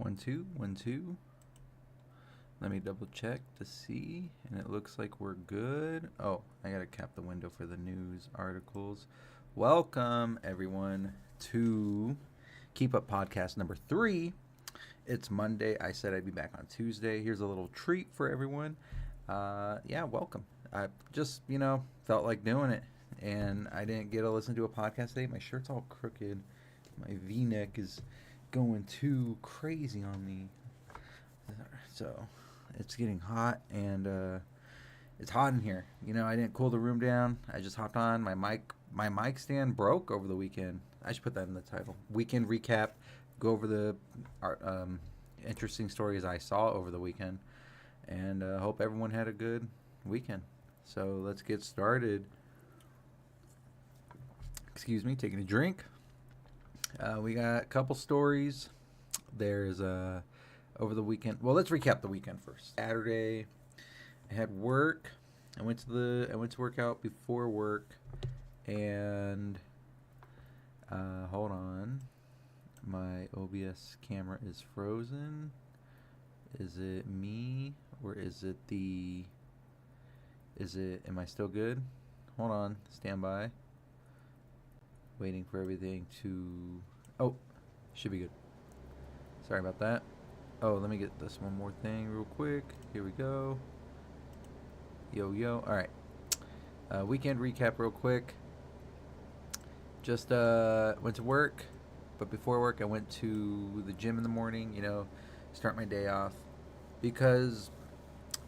1 2 1 2. Let me double check to see, and it looks like we're good. Oh, I gotta cap the window for the news articles. Welcome everyone to Keep Up Podcast number 3. It's Monday. I said I'd be back on Tuesday. Here's a little treat for everyone. Welcome. I just, felt like doing it, and I didn't get to listen to a podcast today. My shirt's all crooked. My V-neck is going too crazy on me. So it's getting hot, and it's hot in here. I didn't cool the room down. I just hopped on. My mic stand broke over the weekend. I should put that in the title. Weekend recap. Go over the interesting stories I saw over the weekend, and hope everyone had a good weekend. So let's get started. Excuse me, taking a drink. We got a couple stories. There's over the weekend. Well, let's recap the weekend first. Saturday, I had work. I went to work out before work, and hold on, my OBS camera is frozen. Is it me or is it am I still good? Hold on, stand by. Waiting for everything to, should be good. Sorry about that. Oh, let me get this one more thing real quick. Here we go. Yo. All right. Weekend recap real quick. Just went to work, but before work I went to the gym in the morning, start my day off, because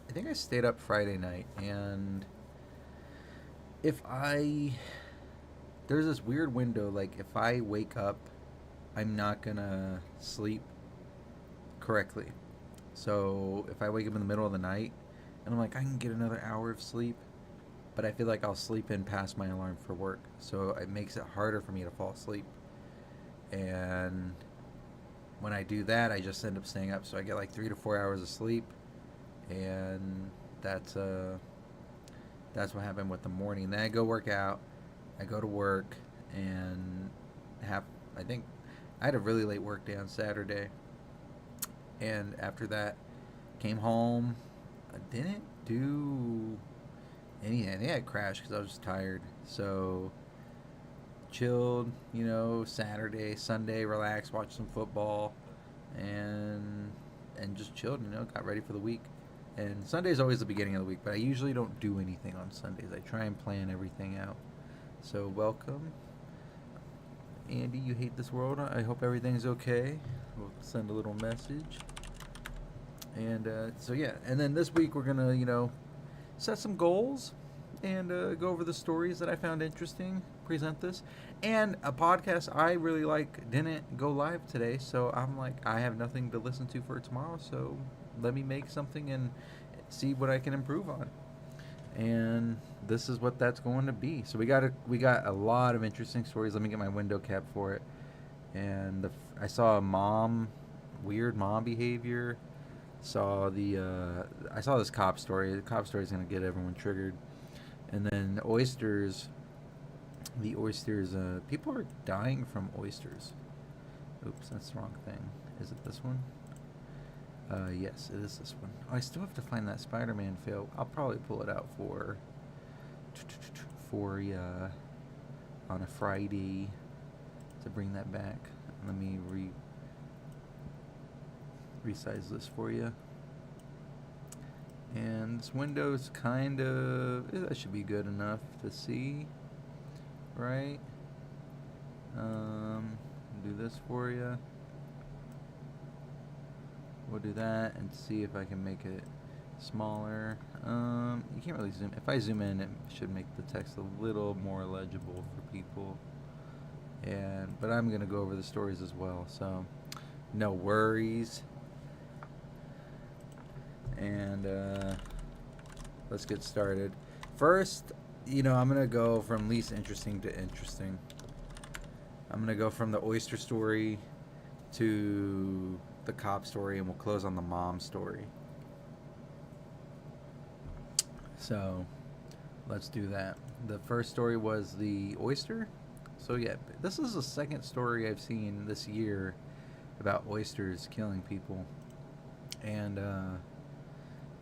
I think I stayed up Friday night, and there's this weird window, like if I wake up, I'm not gonna sleep correctly. So if I wake up in the middle of the night and I'm like, I can get another hour of sleep, but I feel like I'll sleep in past my alarm for work, so it makes it harder for me to fall asleep. And when I do that, I just end up staying up, so I get like 3 to 4 hours of sleep, and that's what happened with the morning. Then I go work out, I go to work, and I think I had a really late work day on Saturday, and after that came home. I didn't do anything. I think I crashed because I was just tired. So chilled, Saturday, Sunday, relaxed, watched some football, and just chilled, got ready for the week. And Sunday's always the beginning of the week, but I usually don't do anything on Sundays. I try and plan everything out. So welcome. Andy, you hate this world. I hope everything's okay. We'll send a little message. And and then this week we're gonna, set some goals and go over the stories that I found interesting, present this. And a podcast I really like didn't go live today, so I'm like, I have nothing to listen to for tomorrow, so let me make something and see what I can improve on. And this is what that's going to be. So we got a lot of interesting stories. Let me get my window cap for it. And I saw weird mom behavior. I saw this cop story. The cop story is going to get everyone triggered. And then oysters. The oysters. People are dying from oysters. Oops, that's the wrong thing. Is it this one? Yes, it is this one. Oh, I still have to find that Spider-Man fail. I'll probably pull it out for on a Friday to bring that back. Let me resize this for you. And this window's that should be good enough to see, right? Do this for you. We'll do that and see if I can make it smaller. You can't really zoom. If I zoom in, it should make the text a little more legible for people. But I'm gonna go over the stories as well, so no worries. And let's get started. First, I'm gonna go from least interesting to interesting. I'm gonna go from the oyster story to the cop story, and we'll close on the mom story. So let's do that. The first story was the oyster. So yeah, this is the second story I've seen this year about oysters killing people. And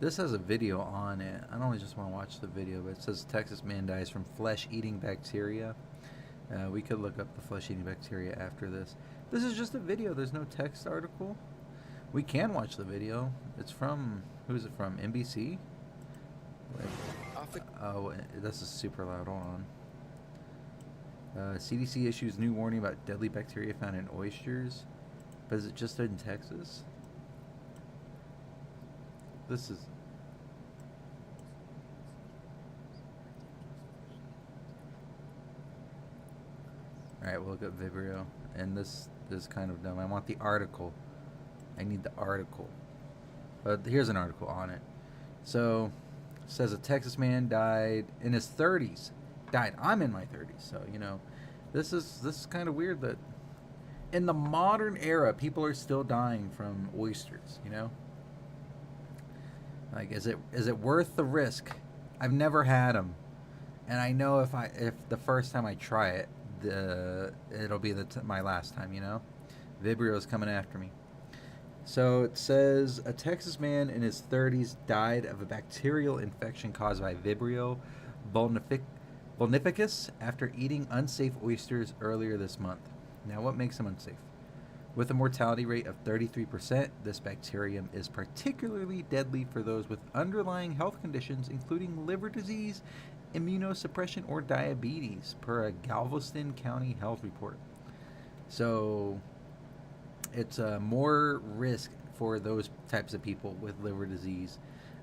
this has a video on it. I don't just want to watch the video, but it says Texas man dies from flesh-eating bacteria. We could look up the flesh-eating bacteria after this. This is just a video. There's no text article. We can watch the video. It's from, who's it from? NBC? Oh, this is super loud. Hold on. CDC issues new warning about deadly bacteria found in oysters. But is it just in Texas? This is... Alright, we'll look up Vibrio. And this is kind of dumb. I want the article. I need the article. Here's an article on it. So, it says a Texas man died in his 30s. Died. I'm in my 30s, so, you know. This is kind of weird that in the modern era, people are still dying from oysters, you know? Like, is it worth the risk? I've never had them. And I know if the first time I try it, it'll be my last time, you know? Vibrio's coming after me. So it says a Texas man in his 30s died of a bacterial infection caused by Vibrio vulnificus after eating unsafe oysters earlier this month. Now, what makes them unsafe? With a mortality rate of 33%, this bacterium is particularly deadly for those with underlying health conditions, including liver disease, immunosuppression, or diabetes, per a Galveston County health report. So it's more risk for those types of people with liver disease.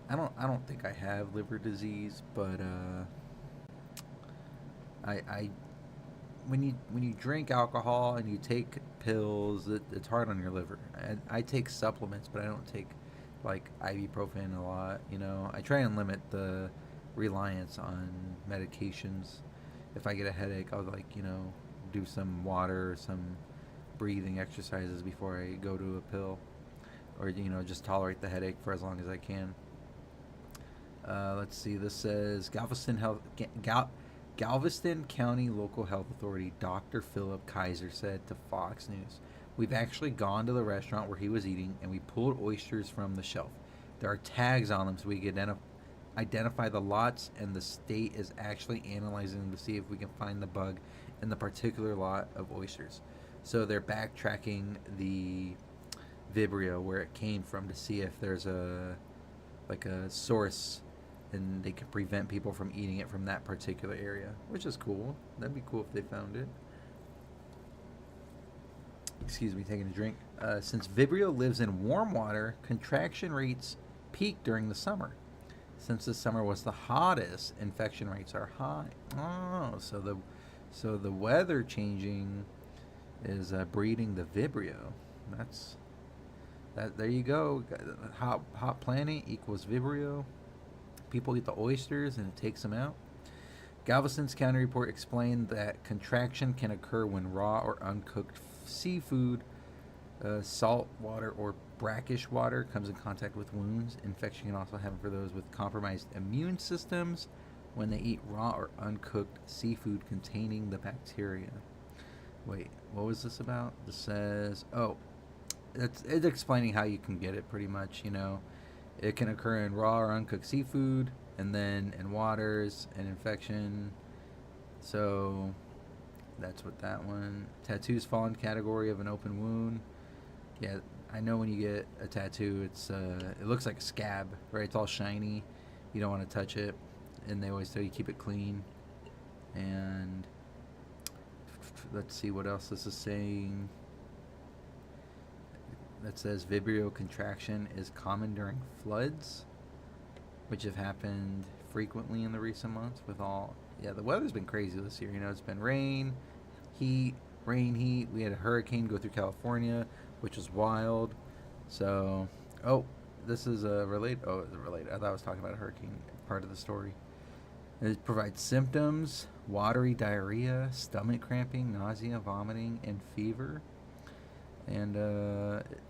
I don't think I have liver disease, but I when you drink alcohol and you take pills, it's hard on your liver. I take supplements, but I don't take like ibuprofen a lot. You know, I try and limit the reliance on medications. If I get a headache, I'll do some water or some breathing exercises before I go to a pill, or just tolerate the headache for as long as I can. Let's see. This says Galveston County Local Health Authority Dr. Philip Kaiser said to Fox News, "We've actually gone to the restaurant where he was eating and we pulled oysters from the shelf. There are tags on them so we can identify the lots, and the state is actually analyzing them to see if we can find the bug in the particular lot of oysters." So they're backtracking the Vibrio, where it came from, to see if there's a source and they can prevent people from eating it from that particular area, which is cool. That'd be cool if they found it. Excuse me, taking a drink. Since Vibrio lives in warm water, contraction rates peak during the summer. Since this summer was the hottest, infection rates are high. Oh, so the weather changing is breeding the Vibrio. There you go. Hot planet equals Vibrio. People eat the oysters and it takes them out. Galveston's county report explained that contraction can occur when raw or uncooked seafood, salt water, or brackish water comes in contact with wounds. Infection can also happen for those with compromised immune systems when they eat raw or uncooked seafood containing the bacteria. Wait, what was this about? This says, it's explaining how you can get it, pretty much. It can occur in raw or uncooked seafood, and then in waters, and infection. So that's what that one. Tattoos fall in category of an open wound. Yeah, I know when you get a tattoo, it looks like a scab, right? It's all shiny. You don't want to touch it, and they always tell you keep it clean. And let's see what else this is saying. That says Vibrio contraction is common during floods, which have happened frequently in the recent months with the weather's been crazy this year. It's been rain, heat. We had a hurricane go through California, which was wild. So, this is related. Oh, is it related? I thought I was talking about a hurricane part of the story. It provides symptoms: watery diarrhea, stomach cramping, nausea, vomiting, and fever. And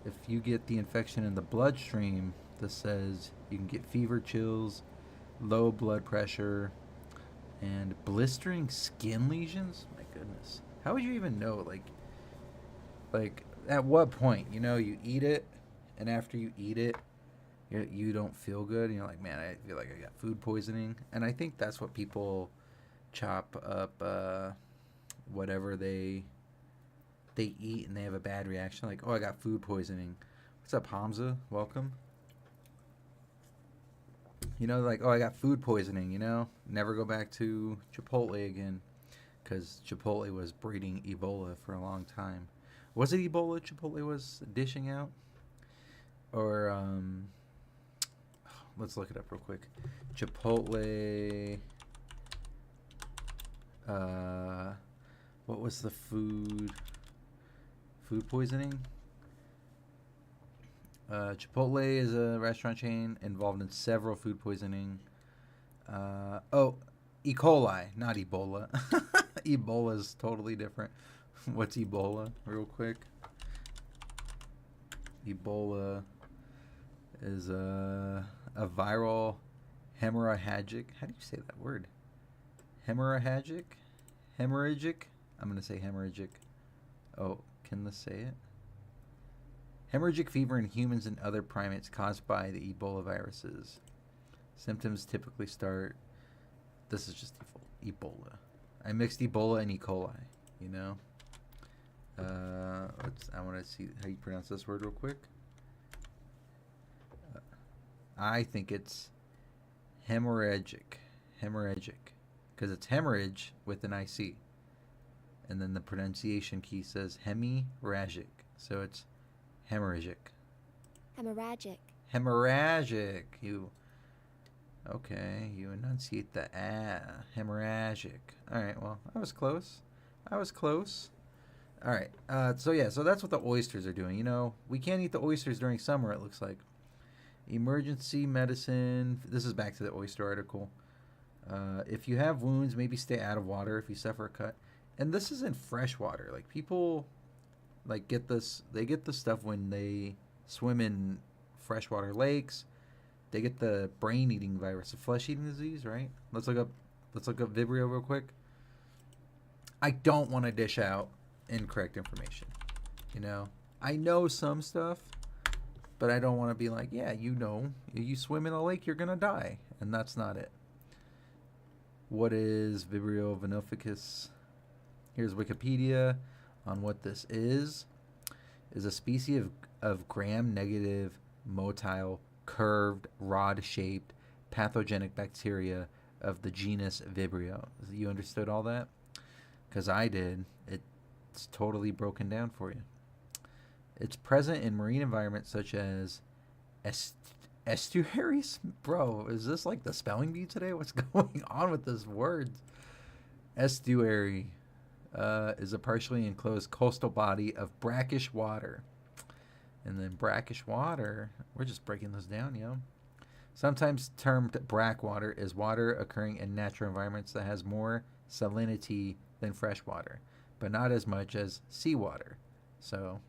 if you get the infection in the bloodstream, this says you can get fever, chills, low blood pressure, and blistering skin lesions. My goodness, how would you even know? Like At what point, you eat it, and after you eat it, you don't feel good, and you're like, man, I feel like I got food poisoning, and I think that's what people chop up whatever they eat, and they have a bad reaction, like, oh, I got food poisoning. What's up, Hamza? Welcome. Like, oh, I got food poisoning. Never go back to Chipotle again, because Chipotle was breeding Ebola for a long time. Was it Ebola Chipotle was dishing out? Or, let's look it up real quick. Chipotle, uh, what was the food poisoning? Chipotle is a restaurant chain involved in several food poisoning. Oh, E. coli, not Ebola. Ebola is totally different. What's Ebola, real quick? Ebola is a viral hemorrhagic. How do you say that word? Hemorrhagic? Hemorrhagic? I'm going to say hemorrhagic. Oh, can this say it? Hemorrhagic fever in humans and other primates caused by the Ebola viruses. Symptoms typically start. This is just Ebola. I mixed Ebola and E. coli. You know. I want to see how you pronounce this word real quick. I think it's hemorrhagic, because it's hemorrhage with an IC, and then the pronunciation key says hemorrhagic, so it's hemorrhagic. Hemorrhagic. Hemorrhagic. You enunciate the hemorrhagic. All right. Well, I was close. All right. So that's what the oysters are doing. We can't eat the oysters during summer. It looks like. Emergency medicine. This is back to the oyster article. If you have wounds, maybe stay out of water if you suffer a cut. And this is in fresh water. Like, people get this. They get this stuff when they swim in freshwater lakes. They get the brain-eating virus, the flesh-eating disease, right? Let's look up Vibrio real quick. I don't want to dish out incorrect information. I know some stuff, but I don't want to be like, yeah, you swim in a lake, you're gonna die, and that's not it. What is Vibrio vinoficus? Here's Wikipedia on what this is a species of gram-negative motile curved rod-shaped pathogenic bacteria of the genus Vibrio. You understood all that? Because I did. It's totally broken down for you. It's present in marine environments such as estuaries. Bro, is this like the spelling bee today? What's going on with this word? Estuary is a partially enclosed coastal body of brackish water. And then brackish water, we're just breaking this down, yo. Sometimes termed brackwater is water occurring in natural environments that has more salinity than fresh water, but not as much as seawater. So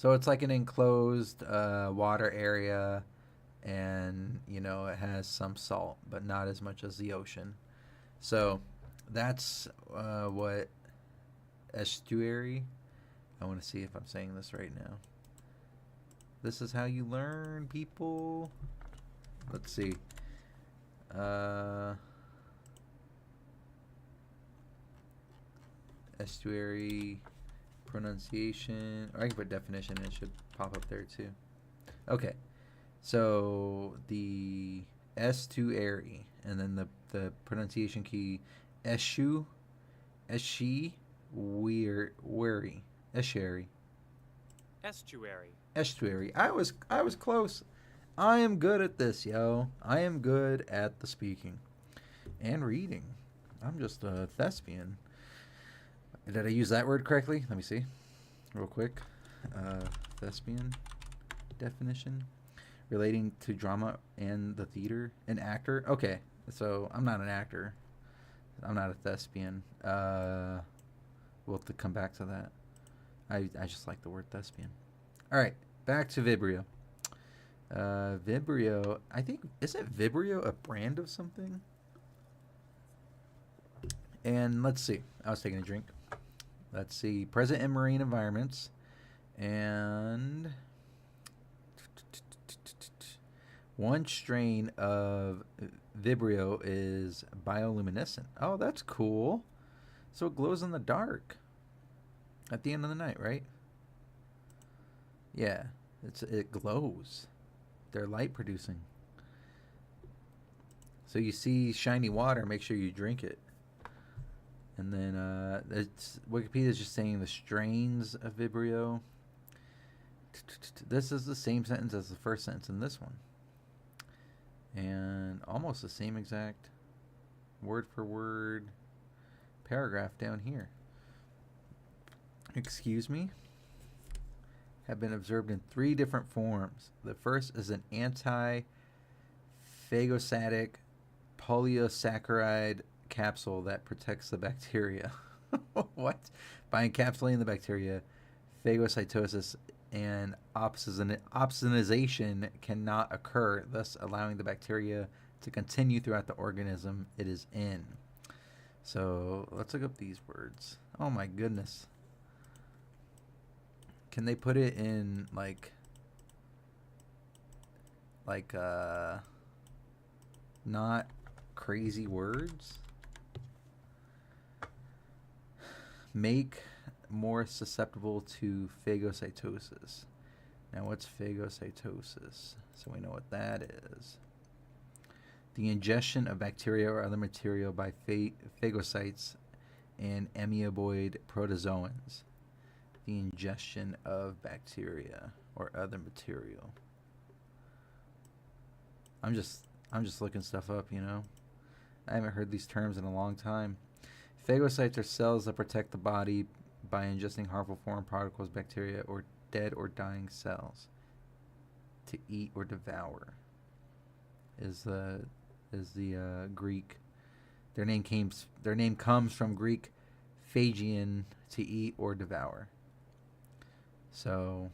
it's like an enclosed water area, and it has some salt, but not as much as the ocean. So that's what estuary. I want to see if I'm saying this right now. This is how you learn, people. Let's see. Estuary pronunciation. Or I can put definition, and it should pop up there too. Okay. So the estuary, and then the pronunciation key estuary. Estuary. I was close. I am good at this, yo. I am good at the speaking and reading. I'm just a thespian. Did I use that word correctly? Let me see, real quick. Thespian definition: relating to drama and the theater. An actor. Okay, so I'm not an actor. I'm not a thespian. We'll have to come back to that. I just like the word thespian. All right, back to Vibrio. Vibrio, I think, isn't Vibrio a brand of something? And let's see. I was taking a drink. Let's see. Present in marine environments And one strain of Vibrio is bioluminescent. Oh, that's cool. So it glows in the dark at the end of the night, right? Yeah, it glows. They're light producing. So you see shiny water, make sure you drink it. And then Wikipedia is just saying the strains of Vibrio. This is the same sentence as the first sentence in this one. And almost the same exact word for word paragraph down here. Excuse me. Have been observed in 3 different forms. The first is an anti-phagocytic polysaccharide capsule that protects the bacteria. What? By encapsulating the bacteria, phagocytosis and opsonization cannot occur, thus allowing the bacteria to continue throughout the organism it is in. So let's look up these words. Oh my goodness. Can they put it in like not crazy words? Make more susceptible to phagocytosis. Now, what's phagocytosis? So we know what that is. The ingestion of bacteria or other material by phagocytes and amoeboid protozoans. The ingestion of bacteria or other material. I'm just looking stuff up, you know. I haven't heard these terms in a long time. Phagocytes are cells that protect the body by ingesting harmful foreign particles, bacteria, or dead or dying cells to eat or devour. Is the Greek? Their name comes from Greek phagian, to eat or devour. So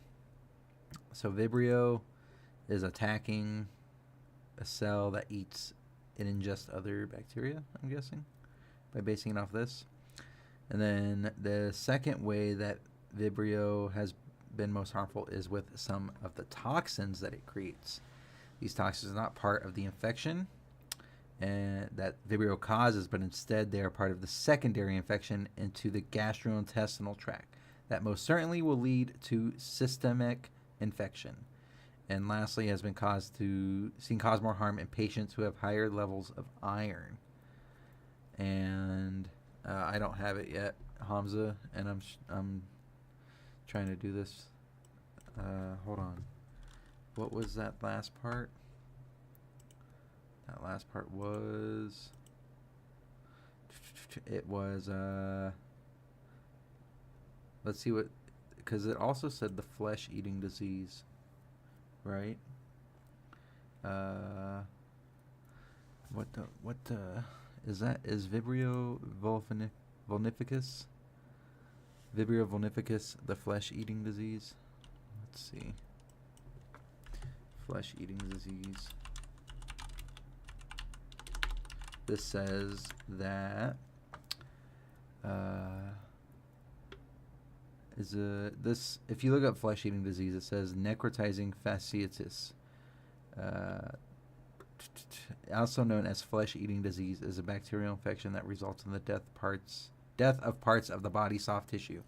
Vibrio is attacking a cell that eats and ingests other bacteria, I'm guessing, by basing it off this. And then the second way that Vibrio has been most harmful is with some of the toxins that it creates. These toxins are not part of the infection and that Vibrio causes, but instead they are part of the secondary infection into the gastrointestinal tract that most certainly will lead to systemic infection. And lastly, has been seen cause more harm in patients who have higher levels of iron. And I don't have it yet, Hamza, and I'm trying to do this. Hold on. What was that last part? That last part was... It was... Let's see what... Because it also said the flesh-eating disease, right? Is Vibrio vulnificus? Vibrio vulnificus, the flesh-eating disease? Let's see. Flesh-eating disease. This says that if you look up flesh-eating disease, it says necrotizing fasciitis. Also known as flesh-eating disease, is a bacterial infection that results in the death of parts of the body's soft tissue.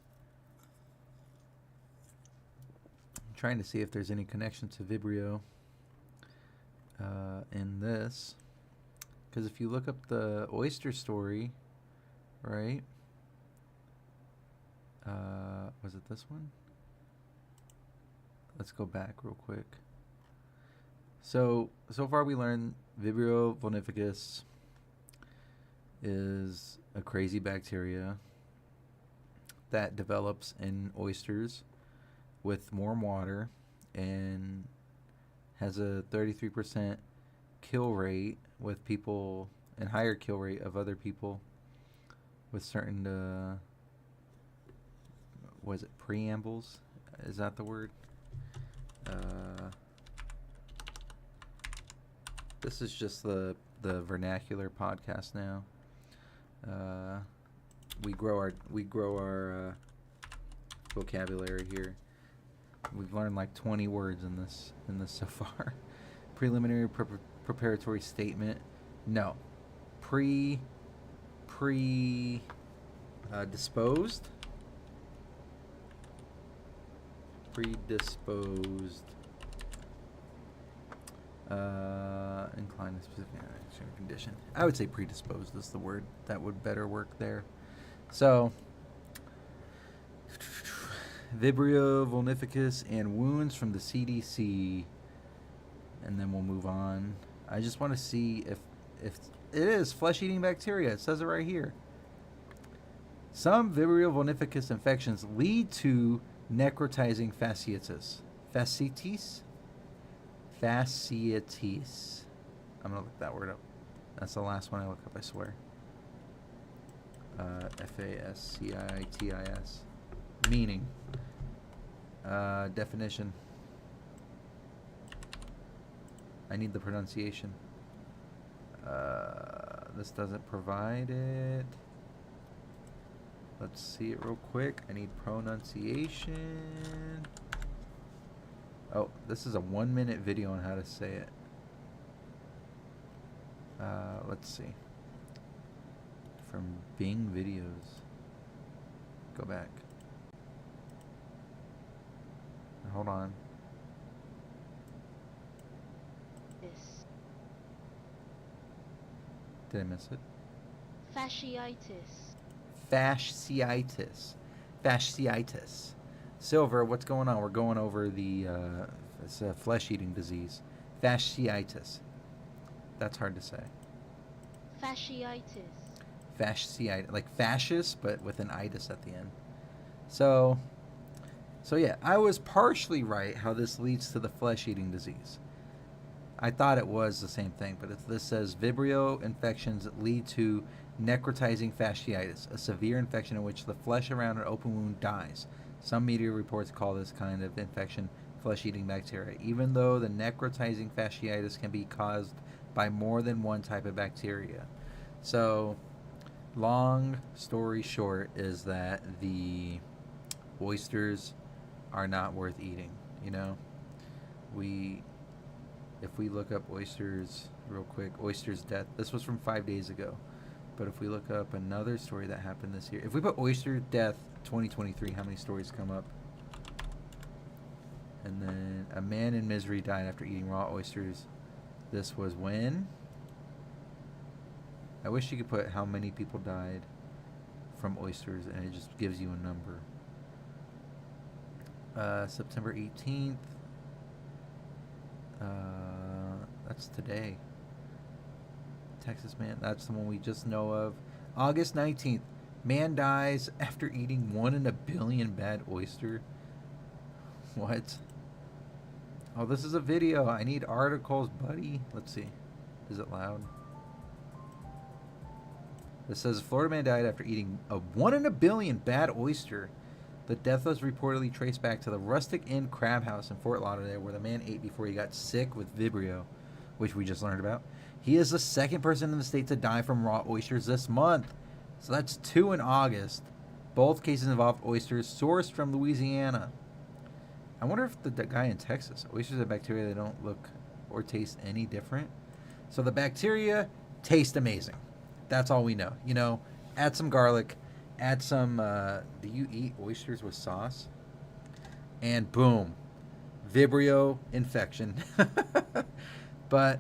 I'm trying to see if there's any connection to Vibrio in this, because if you look up the oyster story, right? Was it this one? Let's go back real quick. So far we learned Vibrio vulnificus is a crazy bacteria that develops in oysters with warm water and has a 33% kill rate with people and higher kill rate of other people with certain was it preambles? Is that the word? This is just the vernacular podcast now. We grow our vocabulary here. we've learned like 20 words in this so far. Preliminary preparatory statement. No. Disposed. Predisposed. Inclined to specific action or condition. I would say predisposed is the word that would better work there. So, Vibrio vulnificus and wounds from the CDC, and then we'll move on. I just want to see if it is flesh-eating bacteria. It says it right here. Some Vibrio vulnificus infections lead to necrotizing fasciitis. Fasciitis? Fasciitis. I'm going to look that word up. That's the last one I look up, I swear. Fasciitis. Meaning. Definition. I need the pronunciation. This doesn't provide it. Let's see it real quick. I need pronunciation. Oh, this is a 1-minute video on how to say it. Let's see. From Bing Videos. Go back. Hold on. Did I miss it? Fasciitis. Fasciitis. Silver, what's going on? We're going over the it's a flesh-eating disease. Fasciitis. That's hard to say. Fasciitis. Fasciitis, like fascist, but with an itis at the end. So yeah, I was partially right how this leads to the flesh-eating disease. I thought it was the same thing, but this says Vibrio infections that lead to necrotizing fasciitis, a severe infection in which the flesh around an open wound dies. Some media reports call this kind of infection flesh-eating bacteria, even though the necrotizing fasciitis can be caused by more than one type of bacteria. So, long story short is that the oysters are not worth eating, you know? If we look up oysters real quick, oysters death, this was from 5 days ago. But if we look up another story that happened this year, if we put oyster death 2023, how many stories come up? And then a man in misery died after eating raw oysters. This was when? I wish you could put how many people died from oysters and it just gives you a number. September 18th. That's today. Texas man. That's the one we just know of. August 19th. Man dies after eating 1 in a billion bad oyster. What? Oh, this is a video. I need articles, buddy. Let's see. Is it loud? This says Florida man died after eating a 1 in a billion bad oyster. The death was reportedly traced back to the Rustic Inn Crab House in Fort Lauderdale, where the man ate before he got sick with Vibrio, which we just learned about. He is the second person in the state to die from raw oysters this month. So that's 2 in August. Both cases involved oysters sourced from Louisiana. I wonder if the guy in Texas, oysters are bacteria that don't look or taste any different. So the bacteria taste amazing. That's all we know. You know, add some garlic, add some, do you eat oysters with sauce? And boom, Vibrio infection. But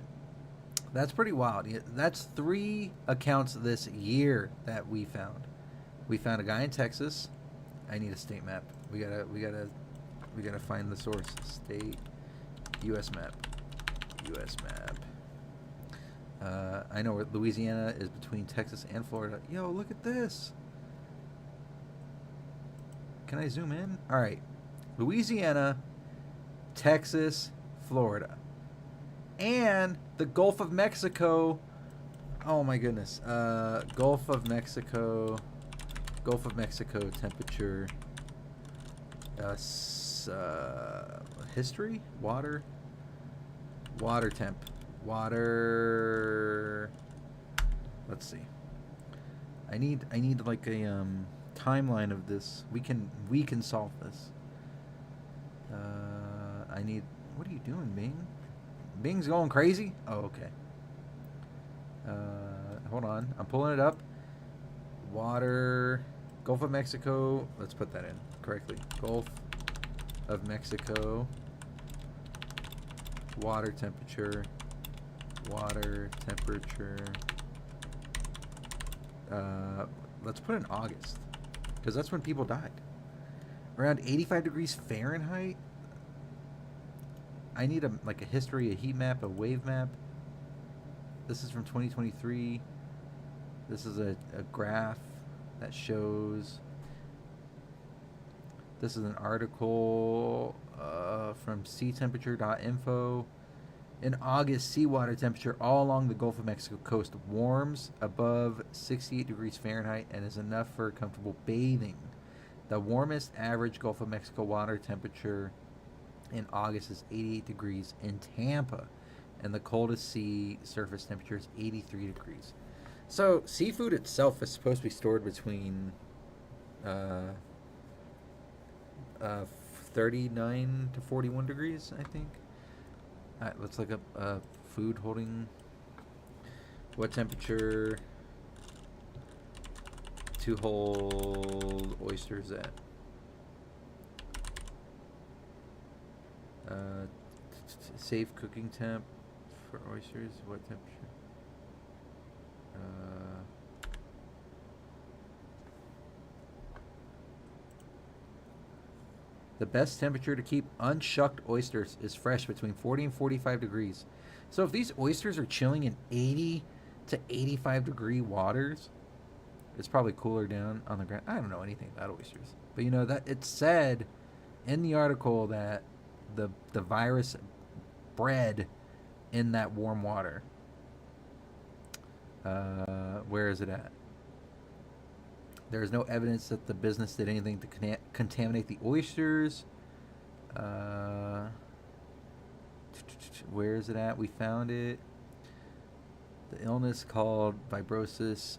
that's pretty wild. That's 3 accounts this year that we found. We found a guy in Texas. I need a state map. We gotta find the source. State, U.S. map. I know where Louisiana is between Texas and Florida. Yo, look at this. Can I zoom in? All right. Louisiana, Texas, Florida. And the Gulf of Mexico. Oh my goodness. Gulf of Mexico temperature. History? Water temp. Let's see. I need like a timeline of this. We can solve this. I need. What are you doing, Bing? Bing's going crazy? Oh, okay. Hold on. I'm pulling it up. Water. Gulf of Mexico. Let's put that in correctly. Gulf of Mexico. Water temperature. Water temperature. Let's put in August. Because that's when people died. Around 85 degrees Fahrenheit. I need a history, a heat map, a wave map. This is from 2023. This is a graph that shows. This is an article from seatemperature.info. In August, seawater temperature all along the Gulf of Mexico coast warms above 68 degrees Fahrenheit and is enough for comfortable bathing. The warmest average Gulf of Mexico water temperature in August is 88 degrees in Tampa, and the coldest sea surface temperature is 83 degrees. So, seafood itself is supposed to be stored between uh, 39 to 41 degrees, I think. Let's look up food holding. What temperature to hold oysters at? Safe cooking temp for oysters. What temperature? The best temperature to keep unshucked oysters is fresh between 40 and 45 degrees. So if these oysters are chilling in 80 to 85 degree waters, it's probably cooler down on the ground. I don't know anything about oysters, but you know that it said in the article that the virus bred in that warm water. Where is it at? There is no evidence that the business did anything to contaminate the oysters. Where is it at? We found it. The illness called vibrosis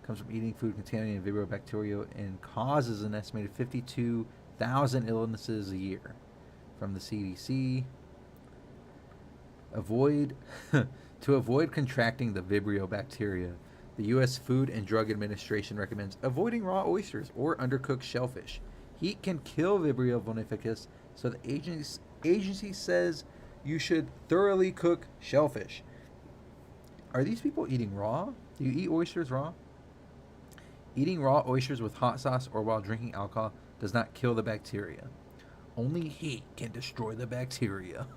comes from eating food contaminated in Vibrio bacteria and causes an estimated 52,000 illnesses a year. From the CDC. To avoid contracting the Vibrio bacteria, the U.S. Food and Drug Administration recommends avoiding raw oysters or undercooked shellfish. Heat can kill Vibrio volnificus, so the agency says you should thoroughly cook shellfish. Are these people eating raw? Do you eat oysters raw? Eating raw oysters with hot sauce or while drinking alcohol does not kill the bacteria. Only heat can destroy the bacteria.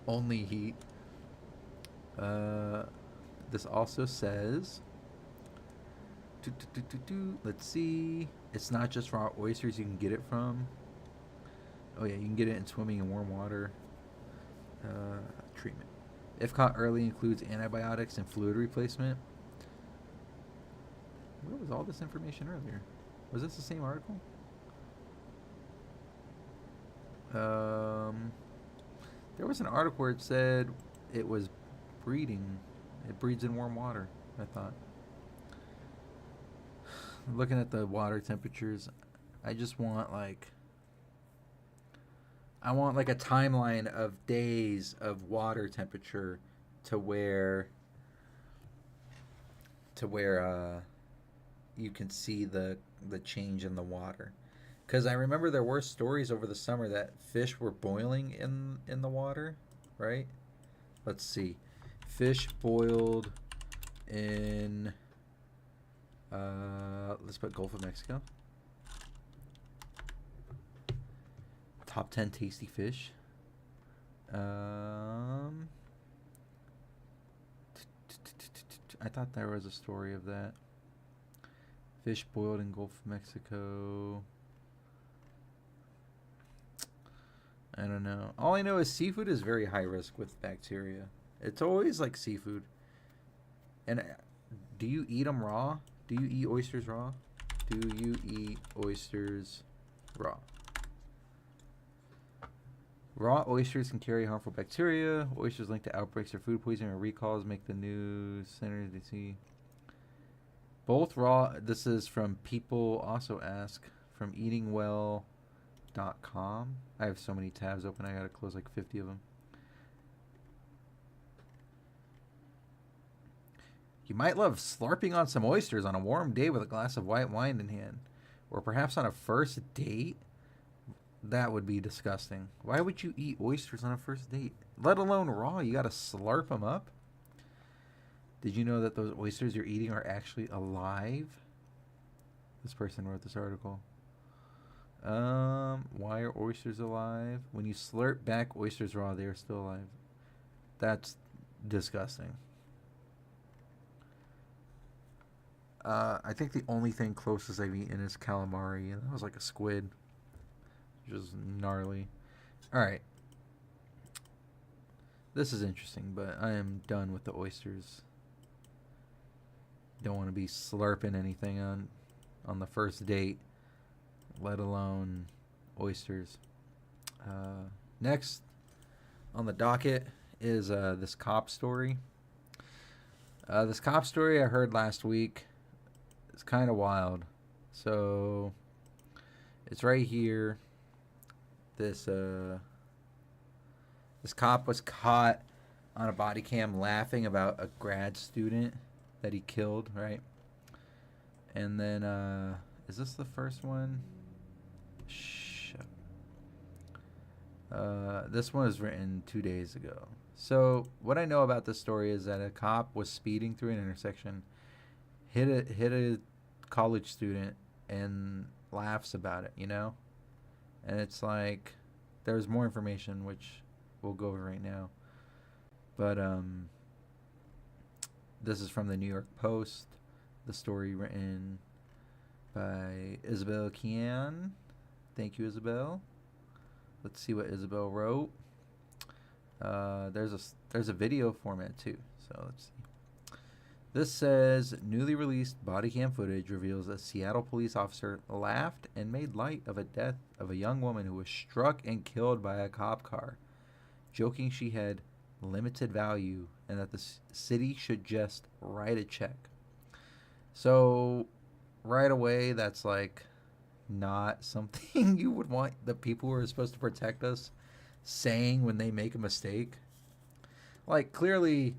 Only heat. This also says, let's see, it's not just raw oysters you can get it from. Oh yeah, you can get it in swimming in warm water. Treatment. If caught early, includes antibiotics and fluid replacement. Where was all this information earlier? Was this the same article? There was an article where it said it was breeding. It breeds in warm water, I thought. Looking at the water temperatures, I just want a timeline of days of water temperature to where you can see the change in the water. Because I remember there were stories over the summer that fish were boiling in the water, right? Let's see. Fish boiled in, let's put Gulf of Mexico. Top 10 tasty fish. I thought there was a story of that. Fish boiled in Gulf of Mexico. I don't know. All I know is seafood is very high risk with bacteria. It's always like seafood. And do you eat them raw? Do you eat oysters raw? Do you eat oysters raw? Raw oysters can carry harmful bacteria. Oysters linked to outbreaks of food poisoning or recalls make the news center to see. Both raw, this is from People Also Ask, from eatingwell.com. oysters.com. I have so many tabs open, I gotta close like 50 of them. You might love slurping on some oysters on a warm day with a glass of white wine in hand. Or perhaps on a first date? That would be disgusting. Why would you eat oysters on a first date? Let alone raw, you gotta slurp them up? Did you know that those oysters you're eating are actually alive? This person wrote this article. Why are oysters alive? When you slurp back oysters raw, they are still alive. That's disgusting. I think the only thing closest I've eaten is calamari, and that was like a squid, which is gnarly. All right, this is interesting, but I am done with the oysters. Don't want to be slurping anything on the first date, let alone oysters. Next on the docket is this cop story. This cop story I heard last week. It's kind of wild. So it's right here. This cop was caught on a body cam laughing about a grad student that he killed, right? And then is this the first one? This one was written 2 days ago. So what I know about this story is that a cop was speeding through an intersection, hit a college student, and laughs about it, you know? And it's like, there's more information which we'll go over right now. But this is from the New York Post. The story written by Isabel Kian. Thank you, Isabel. Let's see what Isabel wrote. There's a video format too, so let's see. This says, newly released body cam footage reveals a Seattle police officer laughed and made light of a death of a young woman who was struck and killed by a cop car, joking she had limited value and that the city should just write a check. So right away, that's like not something you would want the people who are supposed to protect us saying when they make a mistake. Like, clearly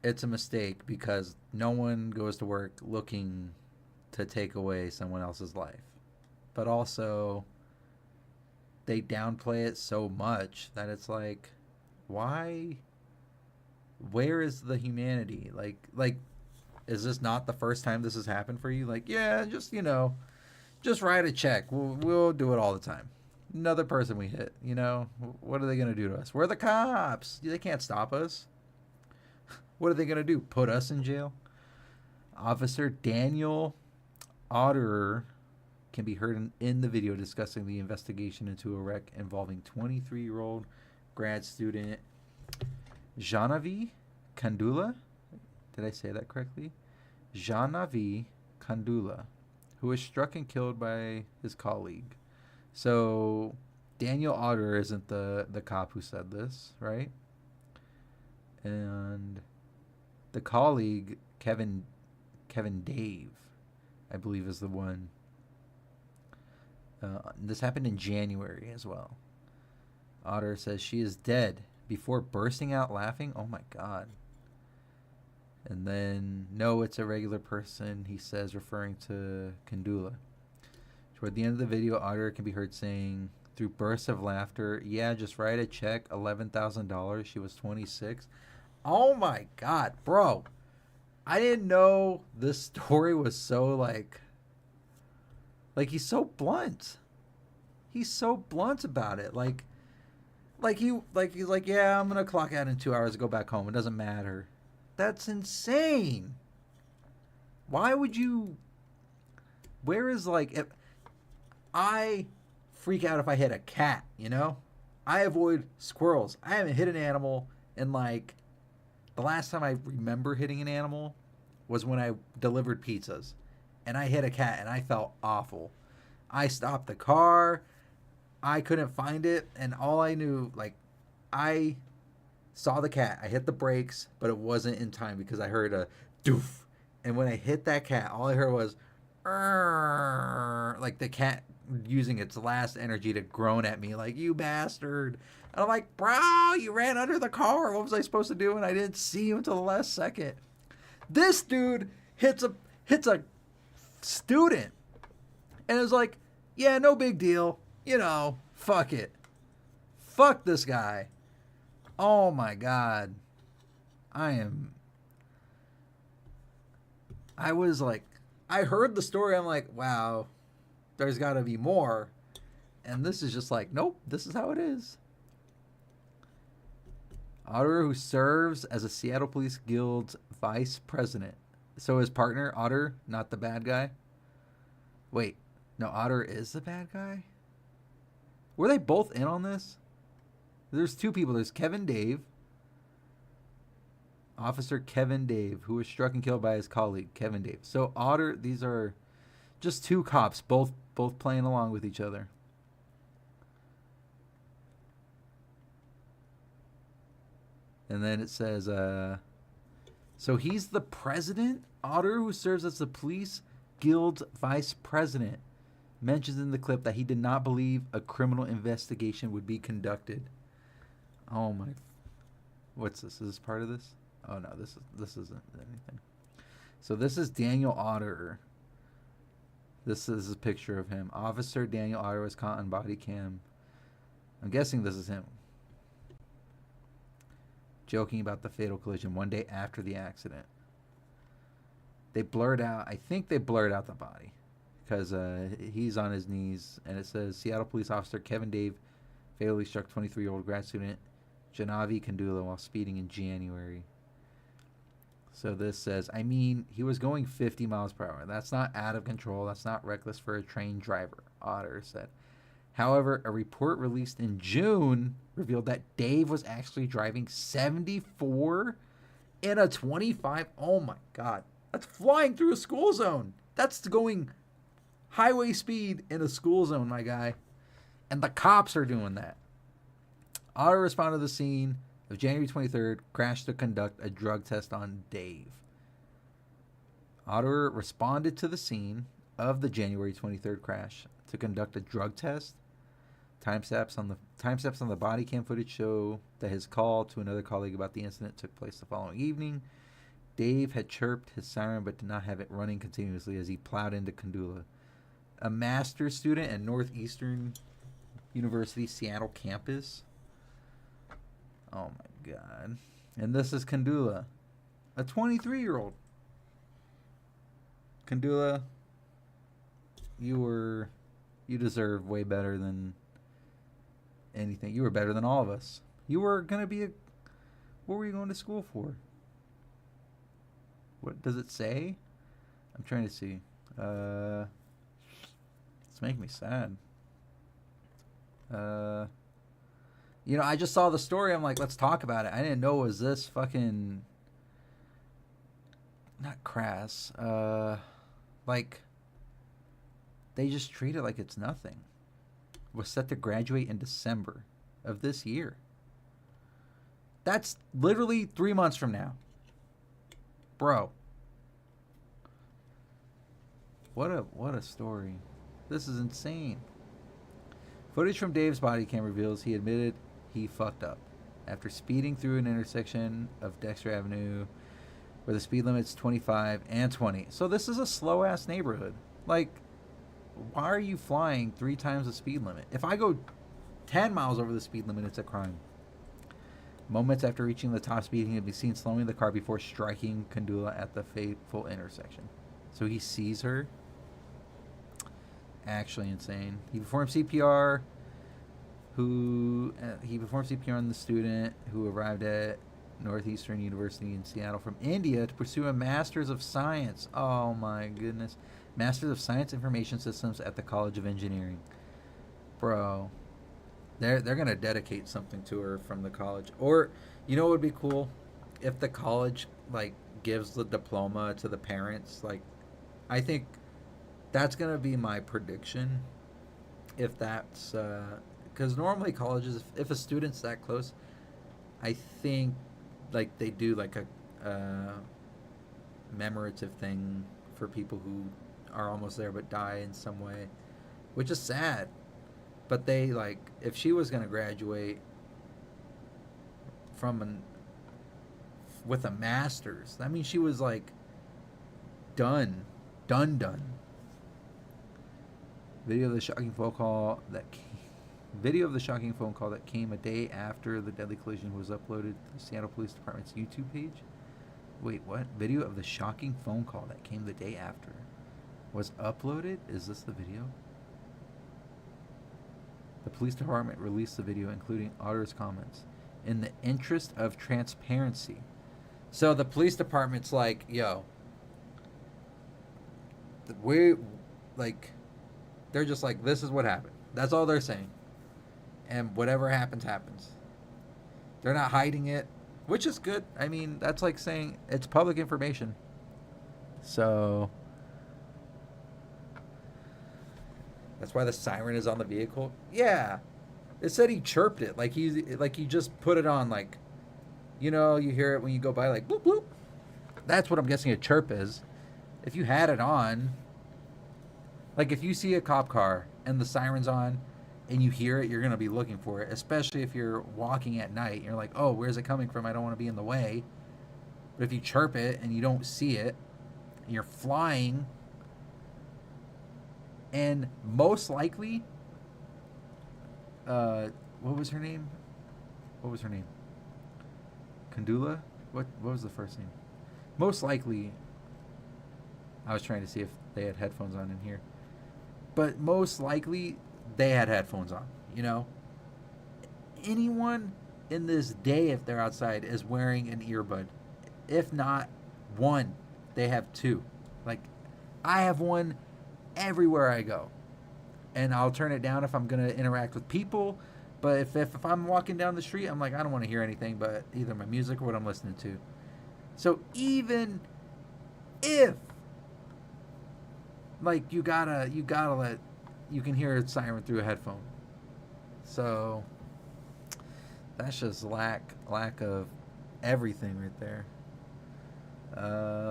it's a mistake because no one goes to work looking to take away someone else's life. But also, they downplay it so much that it's like, why? Where is the humanity? Like, is this not the first time this has happened for you? Like, yeah, just, just write a check. We'll do it all the time. Another person we hit, what are they going to do to us? We're the cops. They can't stop us. What are they going to do? Put us in jail? Officer Daniel Otterer can be heard in the video discussing the investigation into a wreck involving 23-year-old grad student Janavi Kandula. Did I say that correctly? Janavi Kandula, who was struck and killed by his colleague. So Daniel Otterer isn't the cop who said this, right? And the colleague, Kevin Dave, I believe is the one. This happened in January as well. Otterer says she is dead before bursting out laughing. Oh my God. And then, no, it's a regular person, he says, referring to Kandula. Toward the end of the video, Otterer can be heard saying, through bursts of laughter, yeah, just write a check, $11,000. She was 26. Oh my God, bro. I didn't know this story was so like he's so blunt. He's so blunt about it. He's like, yeah, I'm gonna clock out in 2 hours and go back home. It doesn't matter. That's insane. Why would you? Where is if I freak out if I hit a cat, I avoid squirrels. I haven't hit an animal in the last time I remember hitting an animal was when I delivered pizzas. And I hit a cat and I felt awful. I stopped the car. I couldn't find it. And all I knew, I saw the cat. I hit the brakes, but it wasn't in time because I heard a doof. And when I hit that cat, all I heard was, the cat, using its last energy to groan at me like, you bastard. And I'm like, bro, you ran under the car. What was I supposed to do? And I didn't see you until the last second. This dude hits a student. And it's like, yeah, no big deal. You know, fuck it. Fuck this guy. Oh my God. I was like, I heard the story. I'm like, wow, there's got to be more. And this is just like, nope, this is how it is. Otter, who serves as a Seattle Police Guild's vice president. So his partner, Otter, not the bad guy. Wait, no, Otter is the bad guy? Were they both in on this? There's two people. There's Kevin Dave. Officer Kevin Dave, who was struck and killed by his colleague, Kevin Dave. So Otter, these are just two cops, both playing along with each other. And then it says, so he's the president? Otter, who serves as the police guild's vice president, mentions in the clip that he did not believe a criminal investigation would be conducted. Oh my. What's this? Is this part of this? Oh no, this isn't anything. So this is Daniel Otter. This is a picture of him. Officer Daniel Otter was caught on body cam. I'm guessing this is him. Joking about the fatal collision one day after the accident. I think they blurred out the body. Because he's on his knees. And it says, Seattle police officer Kevin Dave fatally struck 23-year-old grad student Janavi Kandula while speeding in January. So this says, I mean, he was going 50 miles per hour. That's not out of control. That's not reckless for a trained driver, Otter said. However, a report released in June revealed that Dave was actually driving 74 in a 25. Oh my God. That's flying through a school zone. That's going highway speed in a school zone, my guy. And the cops are doing that. Otter responded to the scene of January 23rd, crash to conduct a drug test on Dave. Otter responded to the scene of the January 23rd crash to conduct a drug test. Timestamps on the body cam footage show that his call to another colleague about the incident took place the following evening. Dave had chirped his siren but did not have it running continuously as he plowed into Kandula, a master's student at Northeastern University Seattle campus. Oh my God. And this is Kandula, a 23-year-old. Kandula, you deserve way better than anything. You were better than all of us. You were going to be what were you going to school for? What does it say? I'm trying to see. It's making me sad. I just saw the story. I'm like, let's talk about it. I didn't know it was this fucking not crass. Like they just treat it like it's nothing. Was set to graduate in December of this year. That's literally 3 months from now. Bro. What a story. This is insane. Footage from Dave's body cam reveals he admitted he fucked up after speeding through an intersection of Dexter Avenue where the speed limit's 25 and 20. So this is a slow-ass neighborhood. Like, why are you flying 3 times the speed limit? If I go 10 miles over the speed limit, it's a crime. Moments after reaching the top speed, he can be seen slowing the car before striking Kandula at the fateful intersection. So he sees her. Actually insane. He performed CPR. He performed CPR on the student who arrived at Northeastern University in Seattle from India to pursue a Master's of Science. Oh my goodness. Master's of Science Information Systems at the College of Engineering. Bro. They're going to dedicate something to her from the college. Or, you know what would be cool? If the college, like, gives the diploma to the parents. Like, I think that's going to be my prediction. If that's... because normally colleges, if a student's that close, I think, like, they do, like, a commemorative thing for people who are almost there but die in some way. which is sad. But they like if she was gonna graduate from an with a master's, that means she was like done, done. Video of the shocking phone call that came, Video of the shocking phone call that came a day after the deadly collision was uploaded to the Seattle Police Department's YouTube page. Wait, what? Video of the shocking phone call that came the day after was uploaded? Is this the video? The police department released the video, including auditor's comments, in the interest of transparency. So the police department's like, yo, we, like, they're just like, this is what happened. That's all they're saying. And whatever happens, happens. They're not hiding it, which is good. I mean, that's like saying it's public information. So that's why the siren is on the vehicle. Yeah, it said he chirped it like he just put it on, like, you know, you hear it when you go by, like bloop bloop. That's what I'm guessing a chirp is. If you had it on, like if you see a cop car and the siren's on and you hear it, you're going to be looking for it, especially if you're walking at night. You're like, oh, where's it coming from? I don't want to be in the way. But if you chirp it and you don't see it, and you're flying, and most likely, what was her name? Kandula? What was the first name? Most likely, I was trying to see if they had headphones on in here. But most likely, they had headphones on, you know? Anyone in this day, if they're outside, is wearing an earbud. If not one, they have two. Like, I have one everywhere I go. And I'll turn it down if I'm going to interact with people. But if I'm walking down the street, I'm like, I don't want to hear anything but either my music or what I'm listening to. So even if, like, you gotta let, you can hear a siren through a headphone. So that's just lack of everything right there.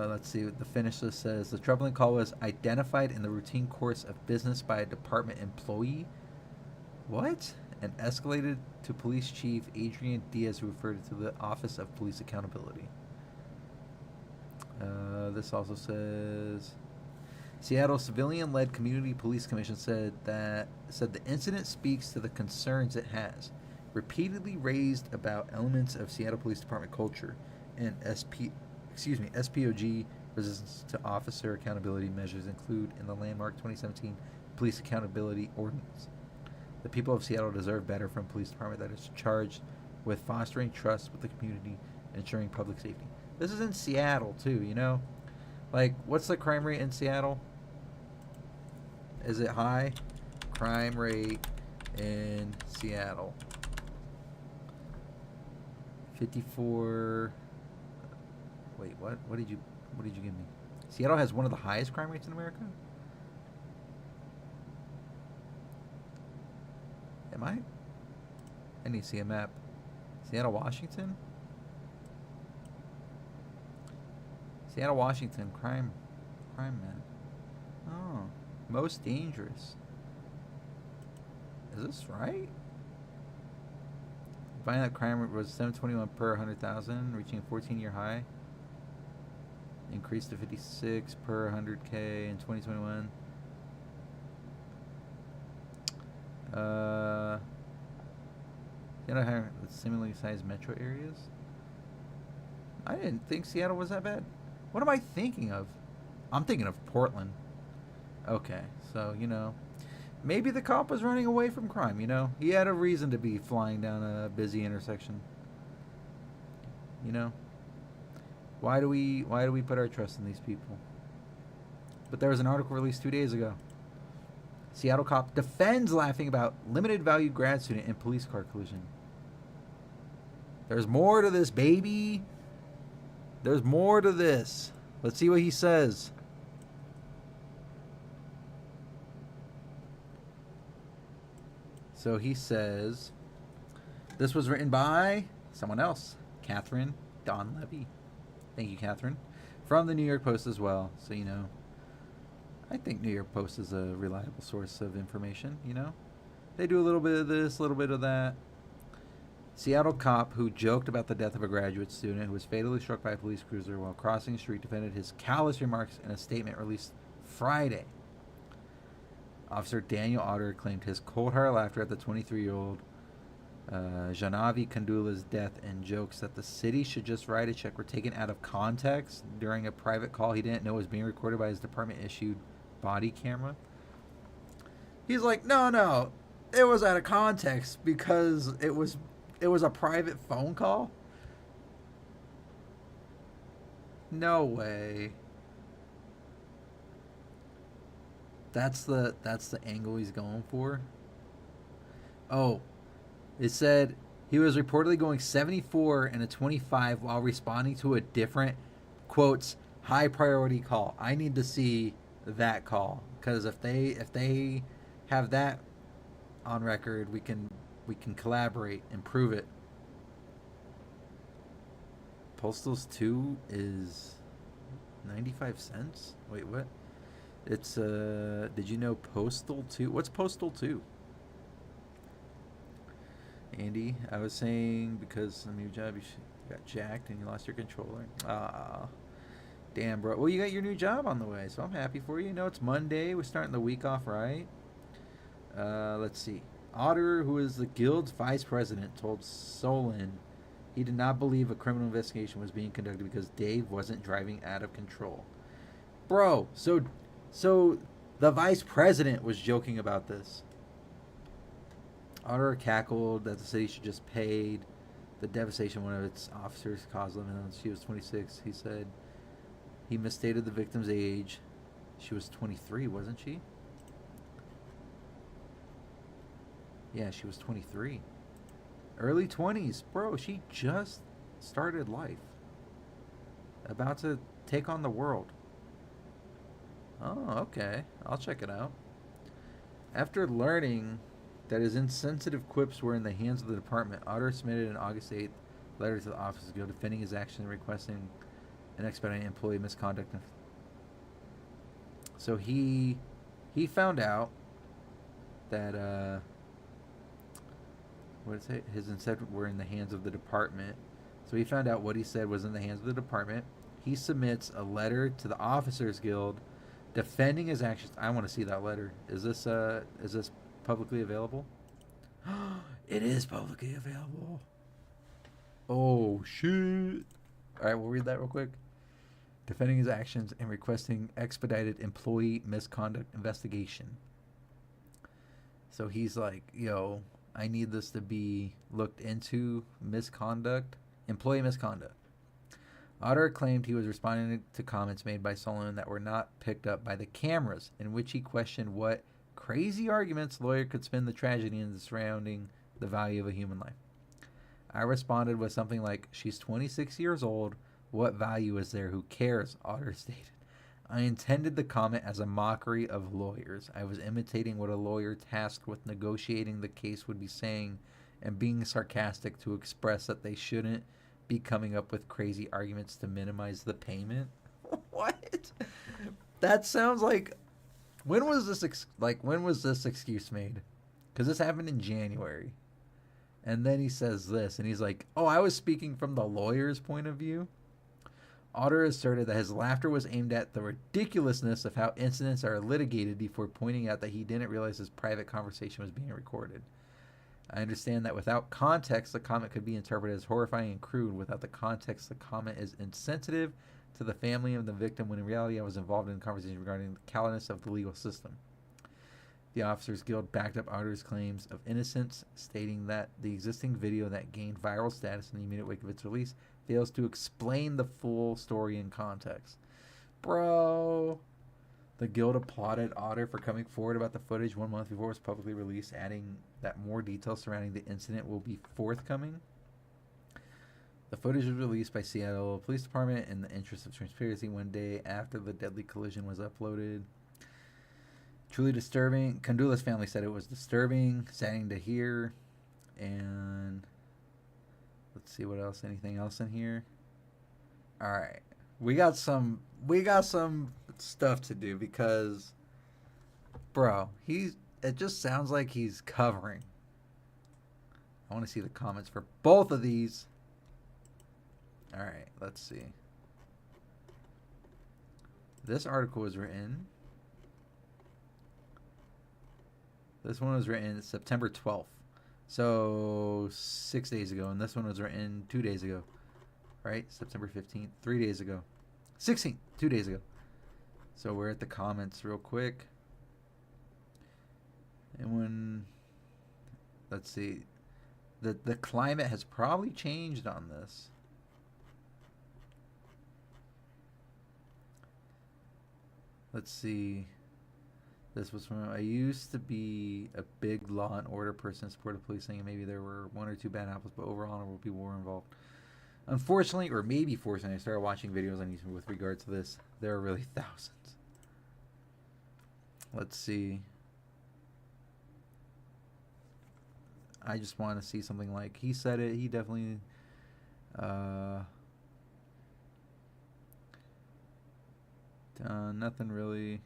Let's see what the finish list says. The troubling call was identified in the routine course of business by a department employee. What? And escalated to Police Chief Adrian Diaz, who referred it to the Office of Police Accountability. This also says Seattle Civilian-led Community Police Commission said the incident speaks to the concerns it has repeatedly raised about elements of Seattle Police Department culture and SPOG resistance to officer accountability measures include in the landmark 2017 Police Accountability Ordinance. The people of Seattle deserve better from a police department that is charged with fostering trust with the community and ensuring public safety. This is in Seattle too, you know? Like, what's the crime rate in Seattle? Is it high? Crime rate in Seattle. 54. Wait, what? What did you give me? Seattle has one of the highest crime rates in America? Am I? I need to see a map. Seattle, Washington? Seattle, Washington, crime man. Oh, most dangerous. Is this right? Violent crime rate was 721 per 100,000, reaching a 14-year high. Increased to 56 per 100K in 2021. Seattle had similarly sized metro areas. I didn't think Seattle was that bad. What am I thinking of? I'm thinking of Portland. Okay, so, you know, maybe the cop was running away from crime, you know? He had a reason to be flying down a busy intersection. You know? Why do we put our trust in these people? But there was an article released 2 days ago. Seattle cop defends laughing about limited value grad student in police car collision. There's more to this, baby. There's more to this. Let's see what he says. So he says, this was written by someone else, Catherine Don Levy. Thank you, Catherine. From the New York Post as well, so you know. I think New York Post is a reliable source of information, you know? They do a little bit of this, a little bit of that. Seattle cop who joked about the death of a graduate student who was fatally struck by a police cruiser while crossing the street defended his callous remarks in a statement released Friday. Officer Daniel Otter claimed his cold-hearted laughter at the 23-year-old Janavi Kandula's death and jokes that the city should just write a check were taken out of context during a private call he didn't know was being recorded by his department-issued body camera. He's like, no, it was out of context because it was a private phone call. No way. That's the angle he's going for. Oh, it said he was reportedly going 74 and a 25 while responding to a different, quotes, high priority call. I need to see that call because if they have that on record, we can collaborate and prove it. Postal's 2 is 95 cents. Wait, what? It's did you know Postal 2? What's Postal 2? Andy, I was saying because of your job you got jacked and you lost your controller. Ah, damn, bro. Well, you got your new job on the way, so I'm happy for you. You know, it's Monday. We're starting the week off right. Let's see. Otter, who is the guild's vice president, told Solon he did not believe a criminal investigation was being conducted because Dave wasn't driving out of control. Bro, so the vice president was joking about this. Otter cackled that the city should just pay the devastation one of its officers caused them, and she was 26. He said he misstated the victim's age. She was 23, wasn't she? Yeah, she was 23. Early 20s. Bro, she just started life. About to take on the world. Oh, okay. I'll check it out. After learning that his insensitive quips were in the hands of the department, Otter submitted an August 8th letter to the Officers Guild defending his action and requesting an expedited employee misconduct. So he found out that what did it say? His incentives were in the hands of the department. So he found out what he said was in the hands of the department. He submits a letter to the Officers Guild defending his actions. I want to see that letter. Is this publicly available? It is publicly available. Oh shit. Alright, we'll read that real quick. Defending his actions and requesting expedited employee misconduct investigation. So he's like, yo, I need this to be looked into. Employee misconduct. Otter claimed he was responding to comments made by Solomon that were not picked up by the cameras, in which he questioned what crazy arguments lawyer could spin the tragedy into surrounding the value of a human life. I responded with something like, she's 26 years old. What value is there? Who cares? Otter stated. I intended the comment as a mockery of lawyers. I was imitating what a lawyer tasked with negotiating the case would be saying and being sarcastic to express that they shouldn't be coming up with crazy arguments to minimize the payment. What? That sounds like... When was this excuse made? Because this happened in January. And then he says this, and he's like, oh, I was speaking from the lawyer's point of view. Otter asserted that his laughter was aimed at the ridiculousness of how incidents are litigated before pointing out that he didn't realize his private conversation was being recorded. I understand that without context, the comment could be interpreted as horrifying and crude. Without the context, the comment is insensitive to the family of the victim, when in reality I was involved in a conversation regarding the callousness of the legal system. The Officers Guild backed up Otter's claims of innocence, stating that the existing video that gained viral status in the immediate wake of its release fails to explain the full story in context. Bro. The Guild applauded Otter for coming forward about the footage 1 month before it was publicly released, adding that more details surrounding the incident will be forthcoming. The footage was released by Seattle Police Department in the interest of transparency 1 day after the deadly collision was uploaded. Truly disturbing. Kandula's family said it was disturbing, saddening to hear. And let's see what else. Anything else in here? All right. We got some stuff to do because Bro, it just sounds like he's covering. I want to see the comments for both of these. All right, let's see. This article was written. This one was written September 12th. So 6 days ago. And this one was written 2 days ago. Right? September 15th. 3 days ago. 16th. 2 days ago. So we're at the comments real quick. And when... Let's see. The climate has probably changed on this. Let's see. This was from... I used to be a big law and order person, supported policing, and maybe there were one or two bad apples, but overall, honorable people were involved. Unfortunately, or maybe fortunately, I started watching videos on YouTube with regards to this. There are really thousands. Let's see. I just want to see something like, he said it, he definitely... nothing really...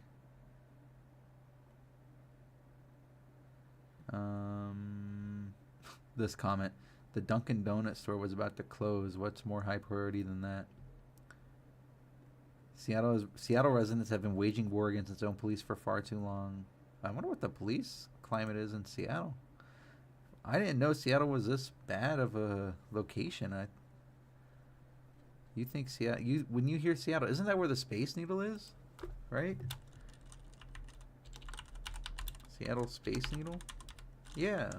This comment. The Dunkin' Donut store was about to close. What's more high priority than that? Seattle residents have been waging war against its own police for far too long. I wonder what the police climate is in Seattle. I didn't know Seattle was this bad of a location. You think Seattle? When you hear Seattle, isn't that where the Space Needle is? Right? Seattle Space Needle? Yeah.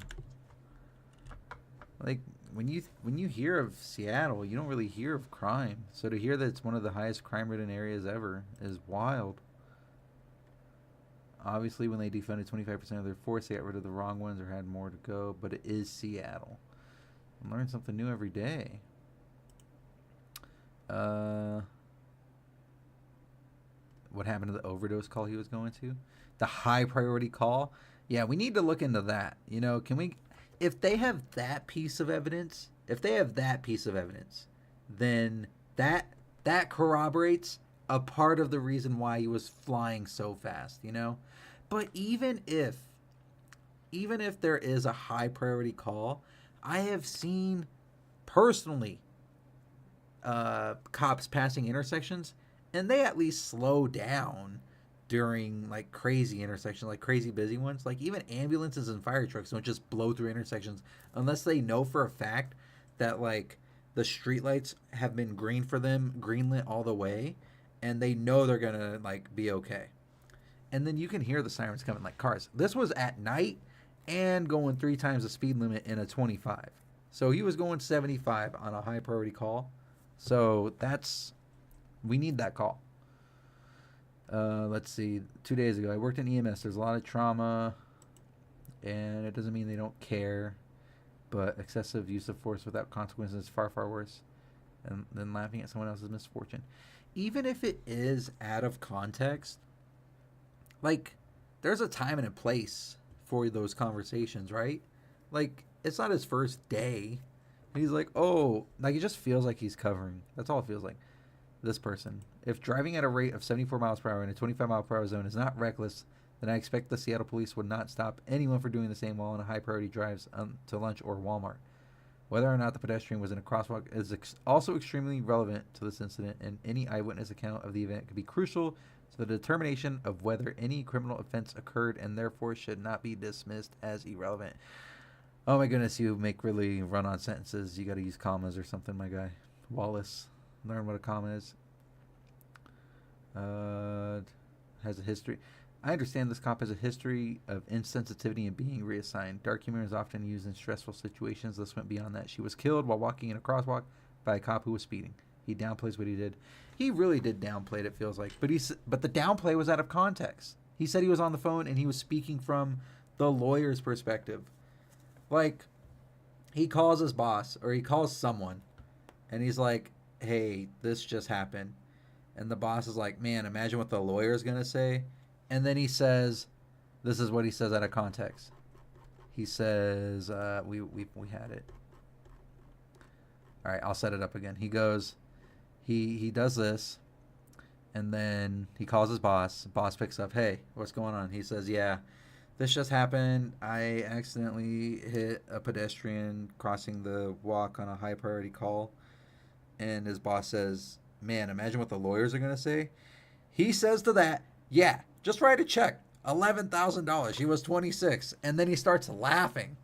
Like when you hear of Seattle, you don't really hear of crime. So to hear that it's one of the highest crime-ridden areas ever is wild. Obviously, when they defunded 25% of their force, they got rid of the wrong ones or had more to go. But it is Seattle. I'm learning something new every day. What happened to the overdose call he was going to? The high priority call? Yeah, we need to look into that. You know, can we... If they have that piece of evidence, then that corroborates a part of the reason why he was flying so fast, you know? But even if there is a high priority call, I have seen personally cops passing intersections, and they at least slow down during like crazy intersections, like crazy busy ones. Like even ambulances and fire trucks don't just blow through intersections unless they know for a fact that like the streetlights have been green for them, greenlit all the way, and they know they're gonna like be okay. And then you can hear the sirens coming like cars. This was at night and going 3 times the speed limit in a 25. So he was going 75 on a high priority call. So we need that call. Let's see. 2 days ago, I worked in EMS. There's a lot of trauma, and it doesn't mean they don't care, but excessive use of force without consequences is far, far worse than laughing at someone else's misfortune. Even if it is out of context, like, there's a time and a place for those conversations, right? Like, it's not his first day. And he's like, oh, like, it just feels like he's covering. That's all it feels like. This person. If driving at a rate of 74 miles per hour in a 25 mile per hour zone is not reckless, then I expect the Seattle police would not stop anyone for doing the same while on a high priority drives to lunch or Walmart. Whether or not the pedestrian was in a crosswalk is also extremely relevant to this incident, and any eyewitness account of the event could be crucial to the determination of whether any criminal offense occurred and therefore should not be dismissed as irrelevant. Oh my goodness, you make really run-on sentences. You got to use commas or something, my guy. Wallace. Learn what a comma is. Has a history. I understand this cop has a history of insensitivity and being reassigned. Dark humor is often used in stressful situations. This went beyond that. She was killed while walking in a crosswalk by a cop who was speeding. He downplays what he did. He really did downplay it, it feels like. But the downplay was out of context. He said he was on the phone and he was speaking from the lawyer's perspective. Like, he calls his boss or he calls someone and he's like, hey, this just happened. And the boss is like, man, imagine what the lawyer's going to say. And then he says, this is what he says out of context. He says, we had it. All right, I'll set it up again. He goes, he does this. And then he calls his boss. Boss picks up, hey, what's going on? He says, yeah, this just happened. I accidentally hit a pedestrian crossing the walk on a high priority call. And his boss says, man, imagine what the lawyers are going to say. He says to that, yeah, just write a check. $11,000. She was 26. And then he starts laughing.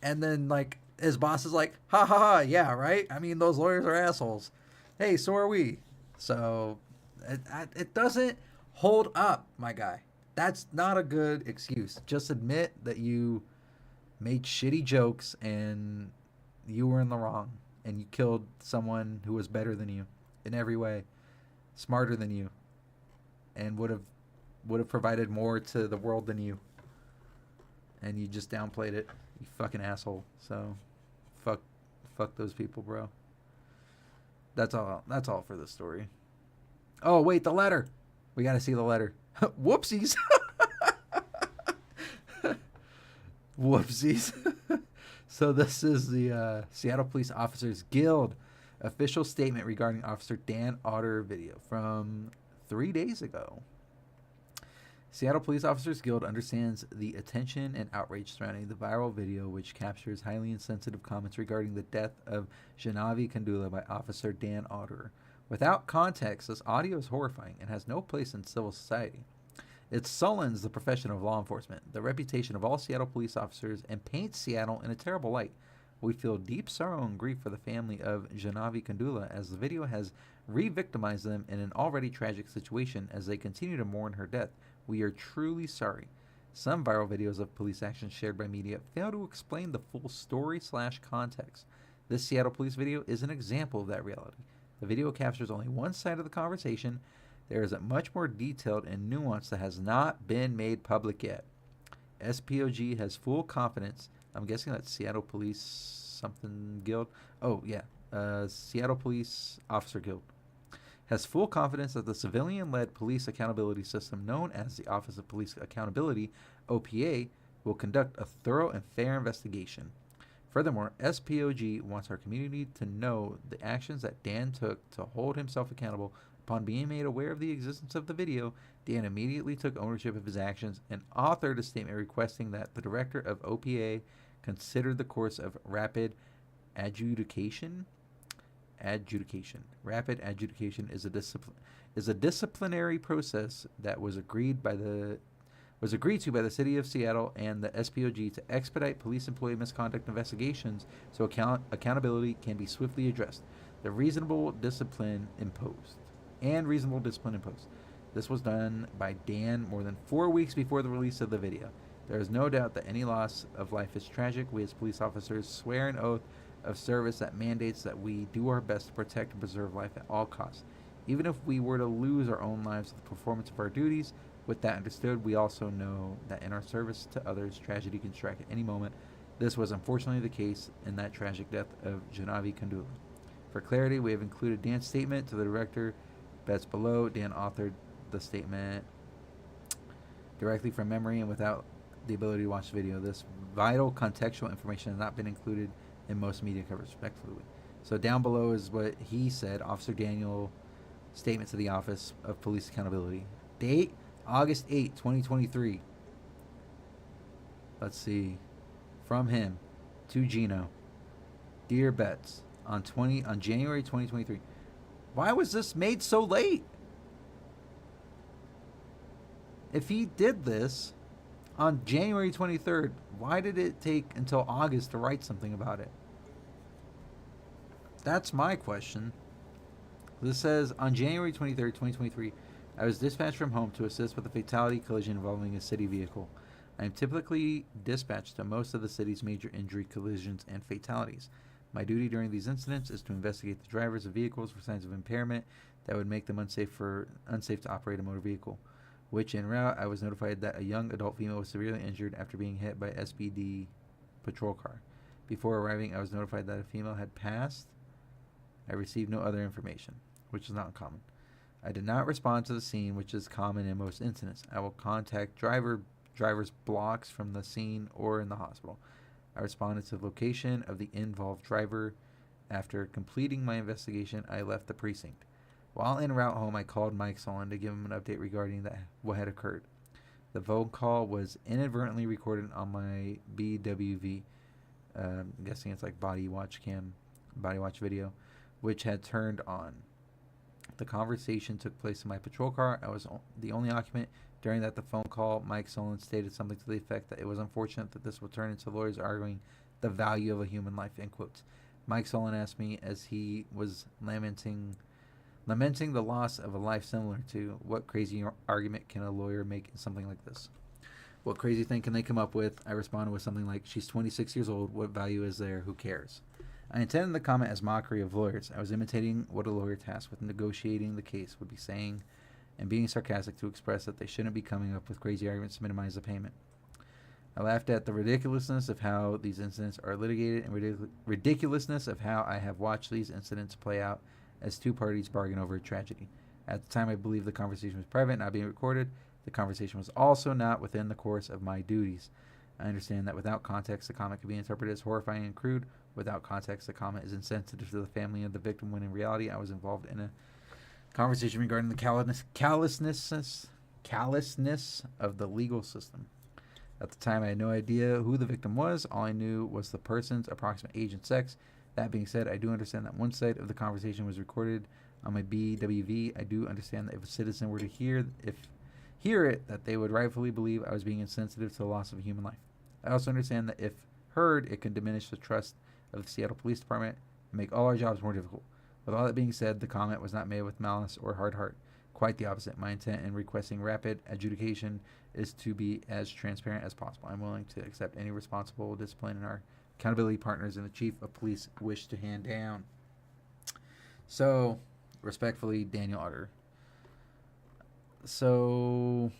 And then, like, his boss is like, ha ha ha, yeah, right? I mean, those lawyers are assholes. Hey, so are we. So it doesn't hold up, my guy. That's not a good excuse. Just admit that you made shitty jokes and you were in the wrong and you killed someone who was better than you in every way, smarter than you, and would have provided more to the world than you. And you just downplayed it. You fucking asshole. So fuck those people, bro. That's all for this story. Oh, wait, the letter. We got to see the letter. Whoopsies. Whoopsies. So this is the Seattle Police Officers Guild official statement regarding Officer Dan Otter video from 3 days ago. Seattle Police Officers Guild understands the attention and outrage surrounding the viral video, which captures highly insensitive comments regarding the death of Janavi Kandula by Officer Dan Otter. Without context, this audio is horrifying and has no place in civil society. It sullens the profession of law enforcement, the reputation of all Seattle police officers, and paints Seattle in a terrible light. We feel deep sorrow and grief for the family of Janavi Kandula, as the video has re-victimized them in an already tragic situation as they continue to mourn her death. We are truly sorry. Some viral videos of police actions shared by media fail to explain the full story/context. This Seattle police video is an example of that reality. The video captures only one side of the conversation. There is a much more detailed and nuance that has not been made public yet. SPOG has full confidence. I'm guessing that's Seattle Police something Guild. Oh, yeah. Seattle Police Officer Guild has full confidence that the civilian-led police accountability system known as the Office of Police Accountability, OPA, will conduct a thorough and fair investigation. Furthermore, SPOG wants our community to know the actions that Dan took to hold himself accountable. Upon being made aware of the existence of the video, Dan immediately took ownership of his actions and authored a statement requesting that the director of OPA consider the course of rapid adjudication. Rapid adjudication is a disciplinary process that was agreed to by the city of Seattle and the SPOG to expedite police employee misconduct investigations so accountability can be swiftly addressed. Reasonable discipline imposed. This was done by Dan more than 4 weeks before the release of the video. There is no doubt that any loss of life is tragic. We as police officers swear an oath of service that mandates that we do our best to protect and preserve life at all costs. Even if we were to lose our own lives in the performance of our duties, with that understood, we also know that in our service to others, tragedy can strike at any moment. This was unfortunately the case in that tragic death of Janavi Kandula. For clarity, we have included Dan's statement to the director. That's below. Dan authored the statement directly from memory and without the ability to watch the video. This vital contextual information has not been included in most media coverage, respectfully. So down below is what he said, Officer Daniel, statement to the Office of Police Accountability. Date, August 8, 2023. Let's see. From him to Gino. Dear Betts, on January 2023. Why was this made so late? If he did this on January 23rd, why did it take until August to write something about it? That's my question. This says, on January 23rd, 2023, I was dispatched from home to assist with a fatality collision involving a city vehicle. I am typically dispatched to most of the city's major injury collisions and fatalities. My duty during these incidents is to investigate the drivers of vehicles for signs of impairment that would make them unsafe to operate a motor vehicle. Which en route, I was notified that a young adult female was severely injured after being hit by an SPD patrol car. Before arriving, I was notified that a female had passed. I received no other information, which is not common. I did not respond to the scene, which is common in most incidents. I will contact drivers blocks from the scene or in the hospital. I responded to the location of the involved driver. After completing my investigation, I left the precinct. While en route home, I called Mike Solon to give him an update regarding what had occurred. The phone call was inadvertently recorded on my BWV. I'm guessing it's like body watch video, which had turned on. The conversation took place in my patrol car. I was the only occupant. During the phone call, Mike Solon stated something to the effect that it was unfortunate that this would turn into lawyers arguing the value of a human life, end quotes. Mike Solon asked me as he was lamenting the loss of a life similar to, what crazy argument can a lawyer make in something like this? What crazy thing can they come up with? I responded with something like, she's 26 years old. What value is there? Who cares? I intended the comment as mockery of lawyers. I was imitating what a lawyer tasked with negotiating the case would be saying, and being sarcastic to express that they shouldn't be coming up with crazy arguments to minimize the payment. I laughed at the ridiculousness of how these incidents are litigated and ridiculousness of how I have watched these incidents play out as two parties bargain over a tragedy. At the time, I believed the conversation was private, not being recorded. The conversation was also not within the course of my duties. I understand that without context, the comment could be interpreted as horrifying and crude. Without context, the comment is insensitive to the family of the victim, when in reality, I was involved in a conversation regarding the callousness of the legal system. At the time, I had no idea who the victim was. All I knew was the person's approximate age and sex. That being said, I do understand that one side of the conversation was recorded on my BWV. I do understand that if a citizen were to hear it, that they would rightfully believe I was being insensitive to the loss of a human life. I also understand that if heard, it can diminish the trust of the Seattle Police Department and make all our jobs more difficult. With all that being said, the comment was not made with malice or hard heart. Quite the opposite. My intent in requesting rapid adjudication is to be as transparent as possible. I'm willing to accept any responsible discipline in our accountability partners and the chief of police wish to hand down. So, respectfully, Daniel Utter. So,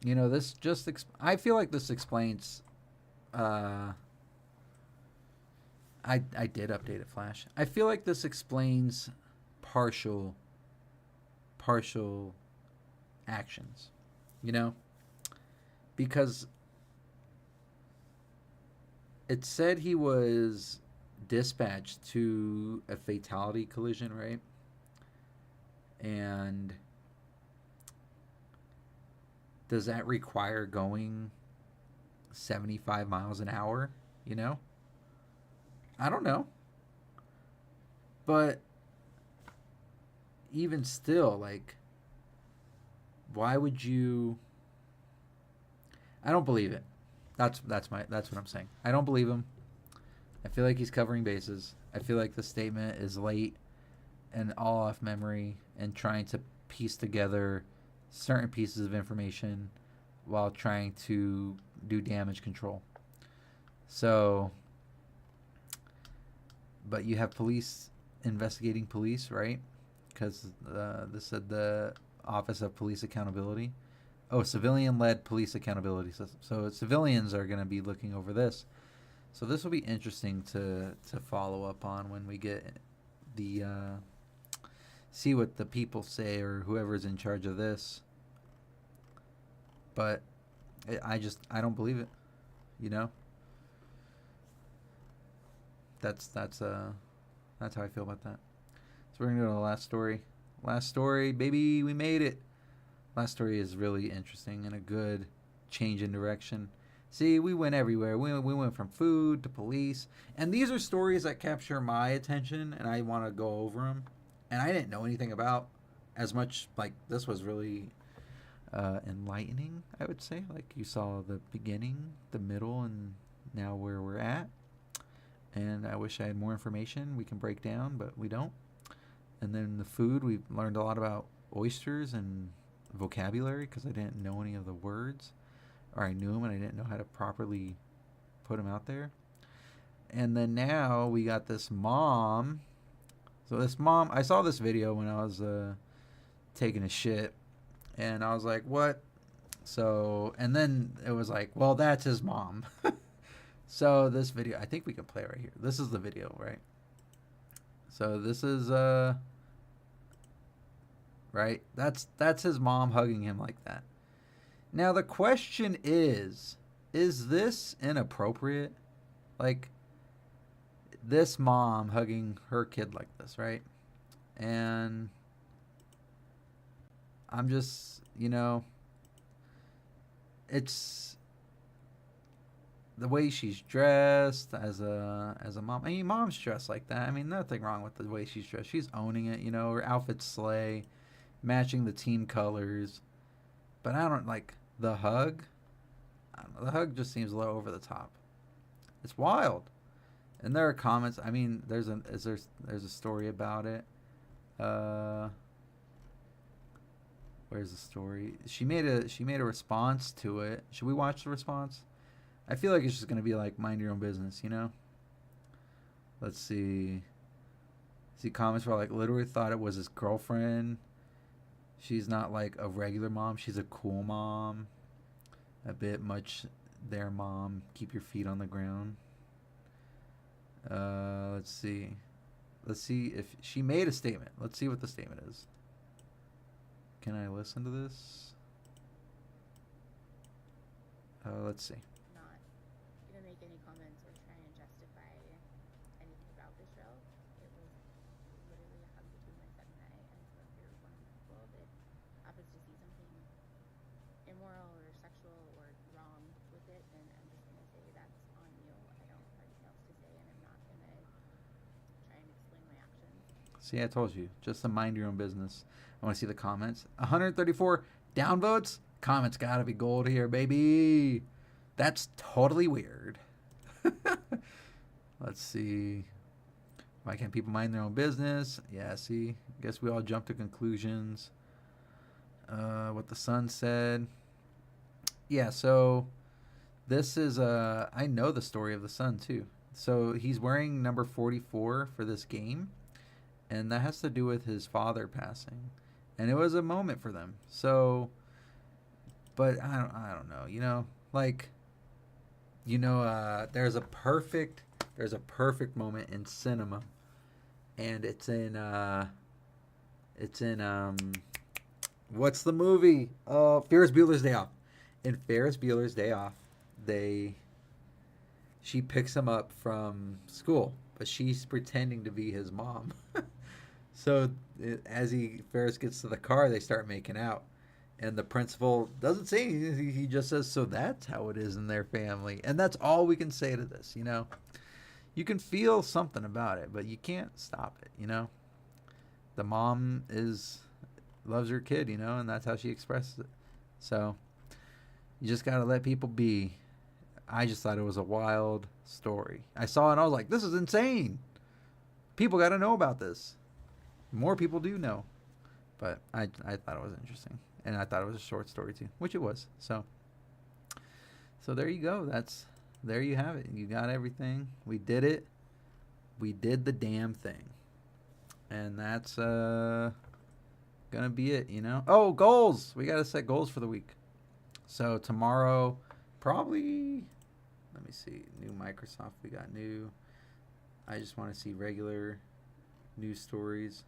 this just I feel like this explains. I did update it, Flash. I feel like this explains partial actions, because it said he was dispatched to a fatality collision, right? And does that require going 75 miles an hour? I don't know. But even still, like, why would you? I don't believe it. That's what I'm saying. I don't believe him. I feel like he's covering bases. I feel like the statement is late and all off memory and trying to piece together certain pieces of information while trying to do damage control. So, but you have police investigating police, right? Because this said the Office of Police Accountability. Oh, civilian-led police accountability system. So civilians are going to be looking over this. So this will be interesting to follow up on when we get the see what the people say or whoever's in charge of this. But I don't believe it. That's how I feel about that. So we're gonna go to the last story. Last story, baby, we made it. Last story is really interesting and a good change in direction. See, we went everywhere. We went from food to police. And these are stories that capture my attention, and I want to go over them. And I didn't know anything about as much. Like, this was really enlightening, I would say. Like, you saw the beginning, the middle, and now where we're at. And I wish I had more information we can break down, but we don't. And then the food, we learned a lot about oysters and vocabulary because I didn't know any of the words. Or I knew them and I didn't know how to properly put them out there. And then now we got this mom. So this mom, I saw this video when I was taking a shit. And I was like, what? So, and then it was like, well, that's his mom. So this video, I think we can play it right here. This is the video, right? So this is, right? That's his mom hugging him like that. Now the question is this inappropriate? Like, this mom hugging her kid like this, right? and I'm just, it's the way she's dressed as a mom. I mean, mom's dressed like that. I mean, nothing wrong with the way she's dressed. She's owning it. Her outfits slay, matching the team colors. But I don't like the hug. I don't know, the hug just seems a little over the top. It's wild. And there are comments. I mean, there's a story about it. Uh, where's the story? She made a response to it. Should we watch the response? I feel like it's just gonna be like mind your own business. Let's see. See comments where like literally thought it was his girlfriend. She's not like a regular mom. She's a cool mom. A bit much there, mom. Keep your feet on the ground. Let's see. Let's see if she made a statement. Let's see what the statement is. Can I listen to this? Let's see. Not gonna make any comments or try and justify anything about the show. It was literally a hug between my son and I, and so if you're one of the people that happens to see something immoral or sexual or wrong with it, then I'm just gonna say that's on you. I don't have anything else to say, and I'm not gonna try and explain my actions. See, I told you. Just to mind your own business. I want to see the comments. 134 downvotes. Comments gotta be gold here, baby. That's totally weird. Let's see. Why can't people mind their own business? Yeah, see. Guess we all jump to conclusions. What the Sun said. Yeah, so this is I know the story of the Sun too. So he's wearing number 44 for this game, and that has to do with his father passing, and it was a moment for them. So, but I don't know. There's a perfect moment in cinema, and it's in what's the movie? Ferris Bueller's Day Off. In Ferris Bueller's Day Off, she picks him up from school, but she's pretending to be his mom. So as Ferris gets to the car, they start making out, and the principal doesn't say anything. He just says, "So that's how it is in their family," and that's all we can say to this. You can feel something about it, but you can't stop it. The mom loves her kid, and that's how she expresses it. So you just gotta let people be. I just thought it was a wild story. I saw it and I was like, this is insane. People gotta know about this. More people do know. But I thought it was interesting. And I thought it was a short story too, which it was. So there you go. There you have it. You got everything. We did it. We did the damn thing. And that's gonna be it, Oh, goals. We gotta set goals for the week. So tomorrow, probably, let me see, new Microsoft, we got new. I just want to see regular news stories.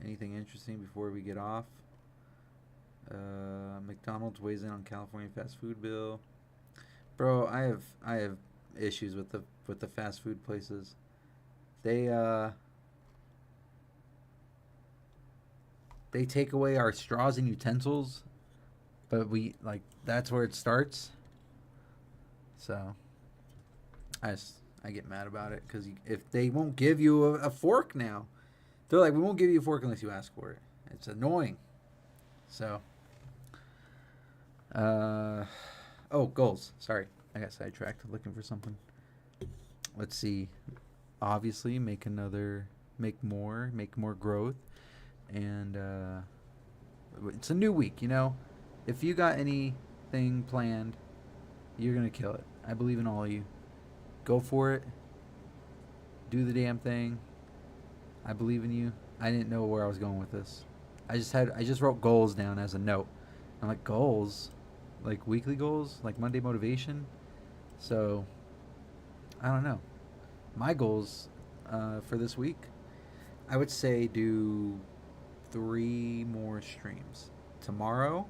Anything interesting before we get off? McDonald's weighs in on California fast food bill. Bro, I have issues with the fast food places. They take away our straws and utensils, but that's where it starts. So I get mad about it because if they won't give you a fork now, they're like, we won't give you a fork unless you ask for it. It's annoying. So, goals. Sorry, I got sidetracked looking for something. Let's see. Obviously, make more growth, and it's a new week. If you got anything planned, you're gonna kill it. I believe in all of you. Go for it. Do the damn thing. I believe in you. I didn't know where I was going with this. I just wrote goals down as a note. I'm like, goals? Like weekly goals? Like Monday motivation? So, I don't know. My goals for this week, I would say do 3 more streams. Tomorrow,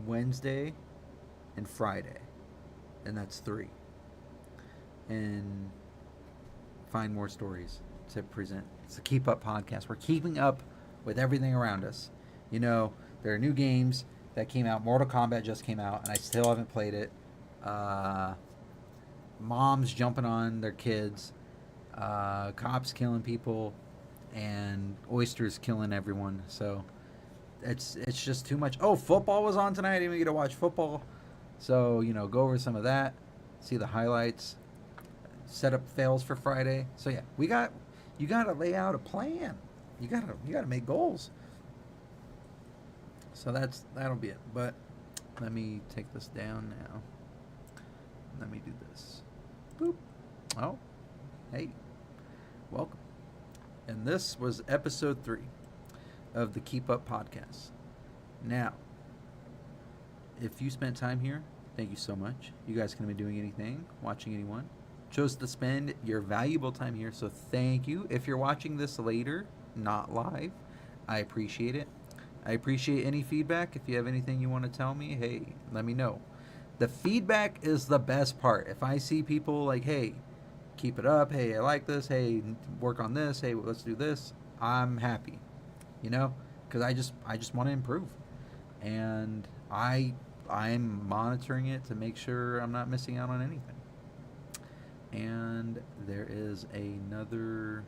Wednesday, and Friday. And that's 3. And find more stories to present. It's the Keep Up podcast. We're keeping up with everything around us. You know, there are new games that came out. Mortal Kombat just came out, and I still haven't played it. Moms jumping on their kids, cops killing people, and oysters killing everyone. So it's just too much. Oh, football was on tonight. I didn't even get to watch football. So, go over some of that, see the highlights, set up fails for Friday. So yeah, you got to lay out a plan. You got to make goals. So that'll be it. But let me take this down now. Let me do this. Boop. Oh, hey. Welcome. And this was episode 3 of the Keep Up podcast. Now, if you spent time here, thank you so much. You guys can be doing anything, watching anyone. Chose to spend your valuable time here, so thank you. If you're watching this later, not live, I appreciate it. I appreciate any feedback. If you have anything you want to tell me, hey, let me know. The feedback is the best part. If I see people like, hey, keep it up, hey, I like this, hey, work on this, hey, let's do this, I'm happy, because I just want to improve, and I'm monitoring it to make sure I'm not missing out on anything. And there is another,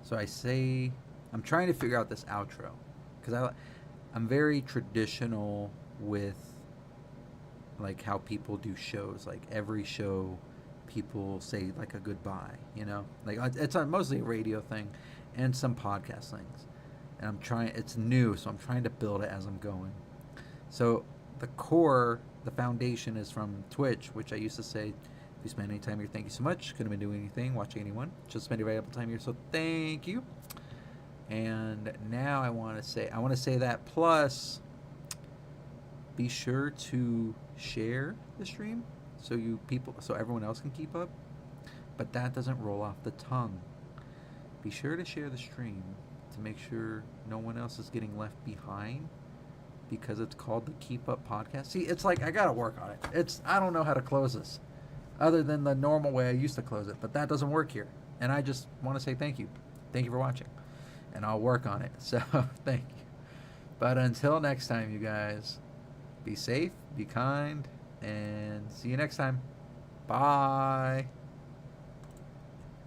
so I'm trying to figure out this outro, because I'm very traditional with like how people do shows. Like every show people say like a goodbye, like it's mostly a radio thing and some podcast things, and it's new, so I'm trying to build it as I'm going. So the foundation is from Twitch, which I used to say, if you spend any time here, thank you so much. Couldn't have been doing anything, watching anyone, just spend your valuable time here, so thank you. And now I want to say that, plus be sure to share the stream so everyone else can keep up, but that doesn't roll off the tongue. Be sure to share the stream to make sure no one else is getting left behind, because it's called the Keep Up podcast. See, it's like I gotta work on it. I don't know how to close this other than the normal way I used to close it, but that doesn't work here, and I just want to say thank you for watching, and I'll work on it. So thank you. But until next time, you guys, be safe, be kind, and see you next time. Bye.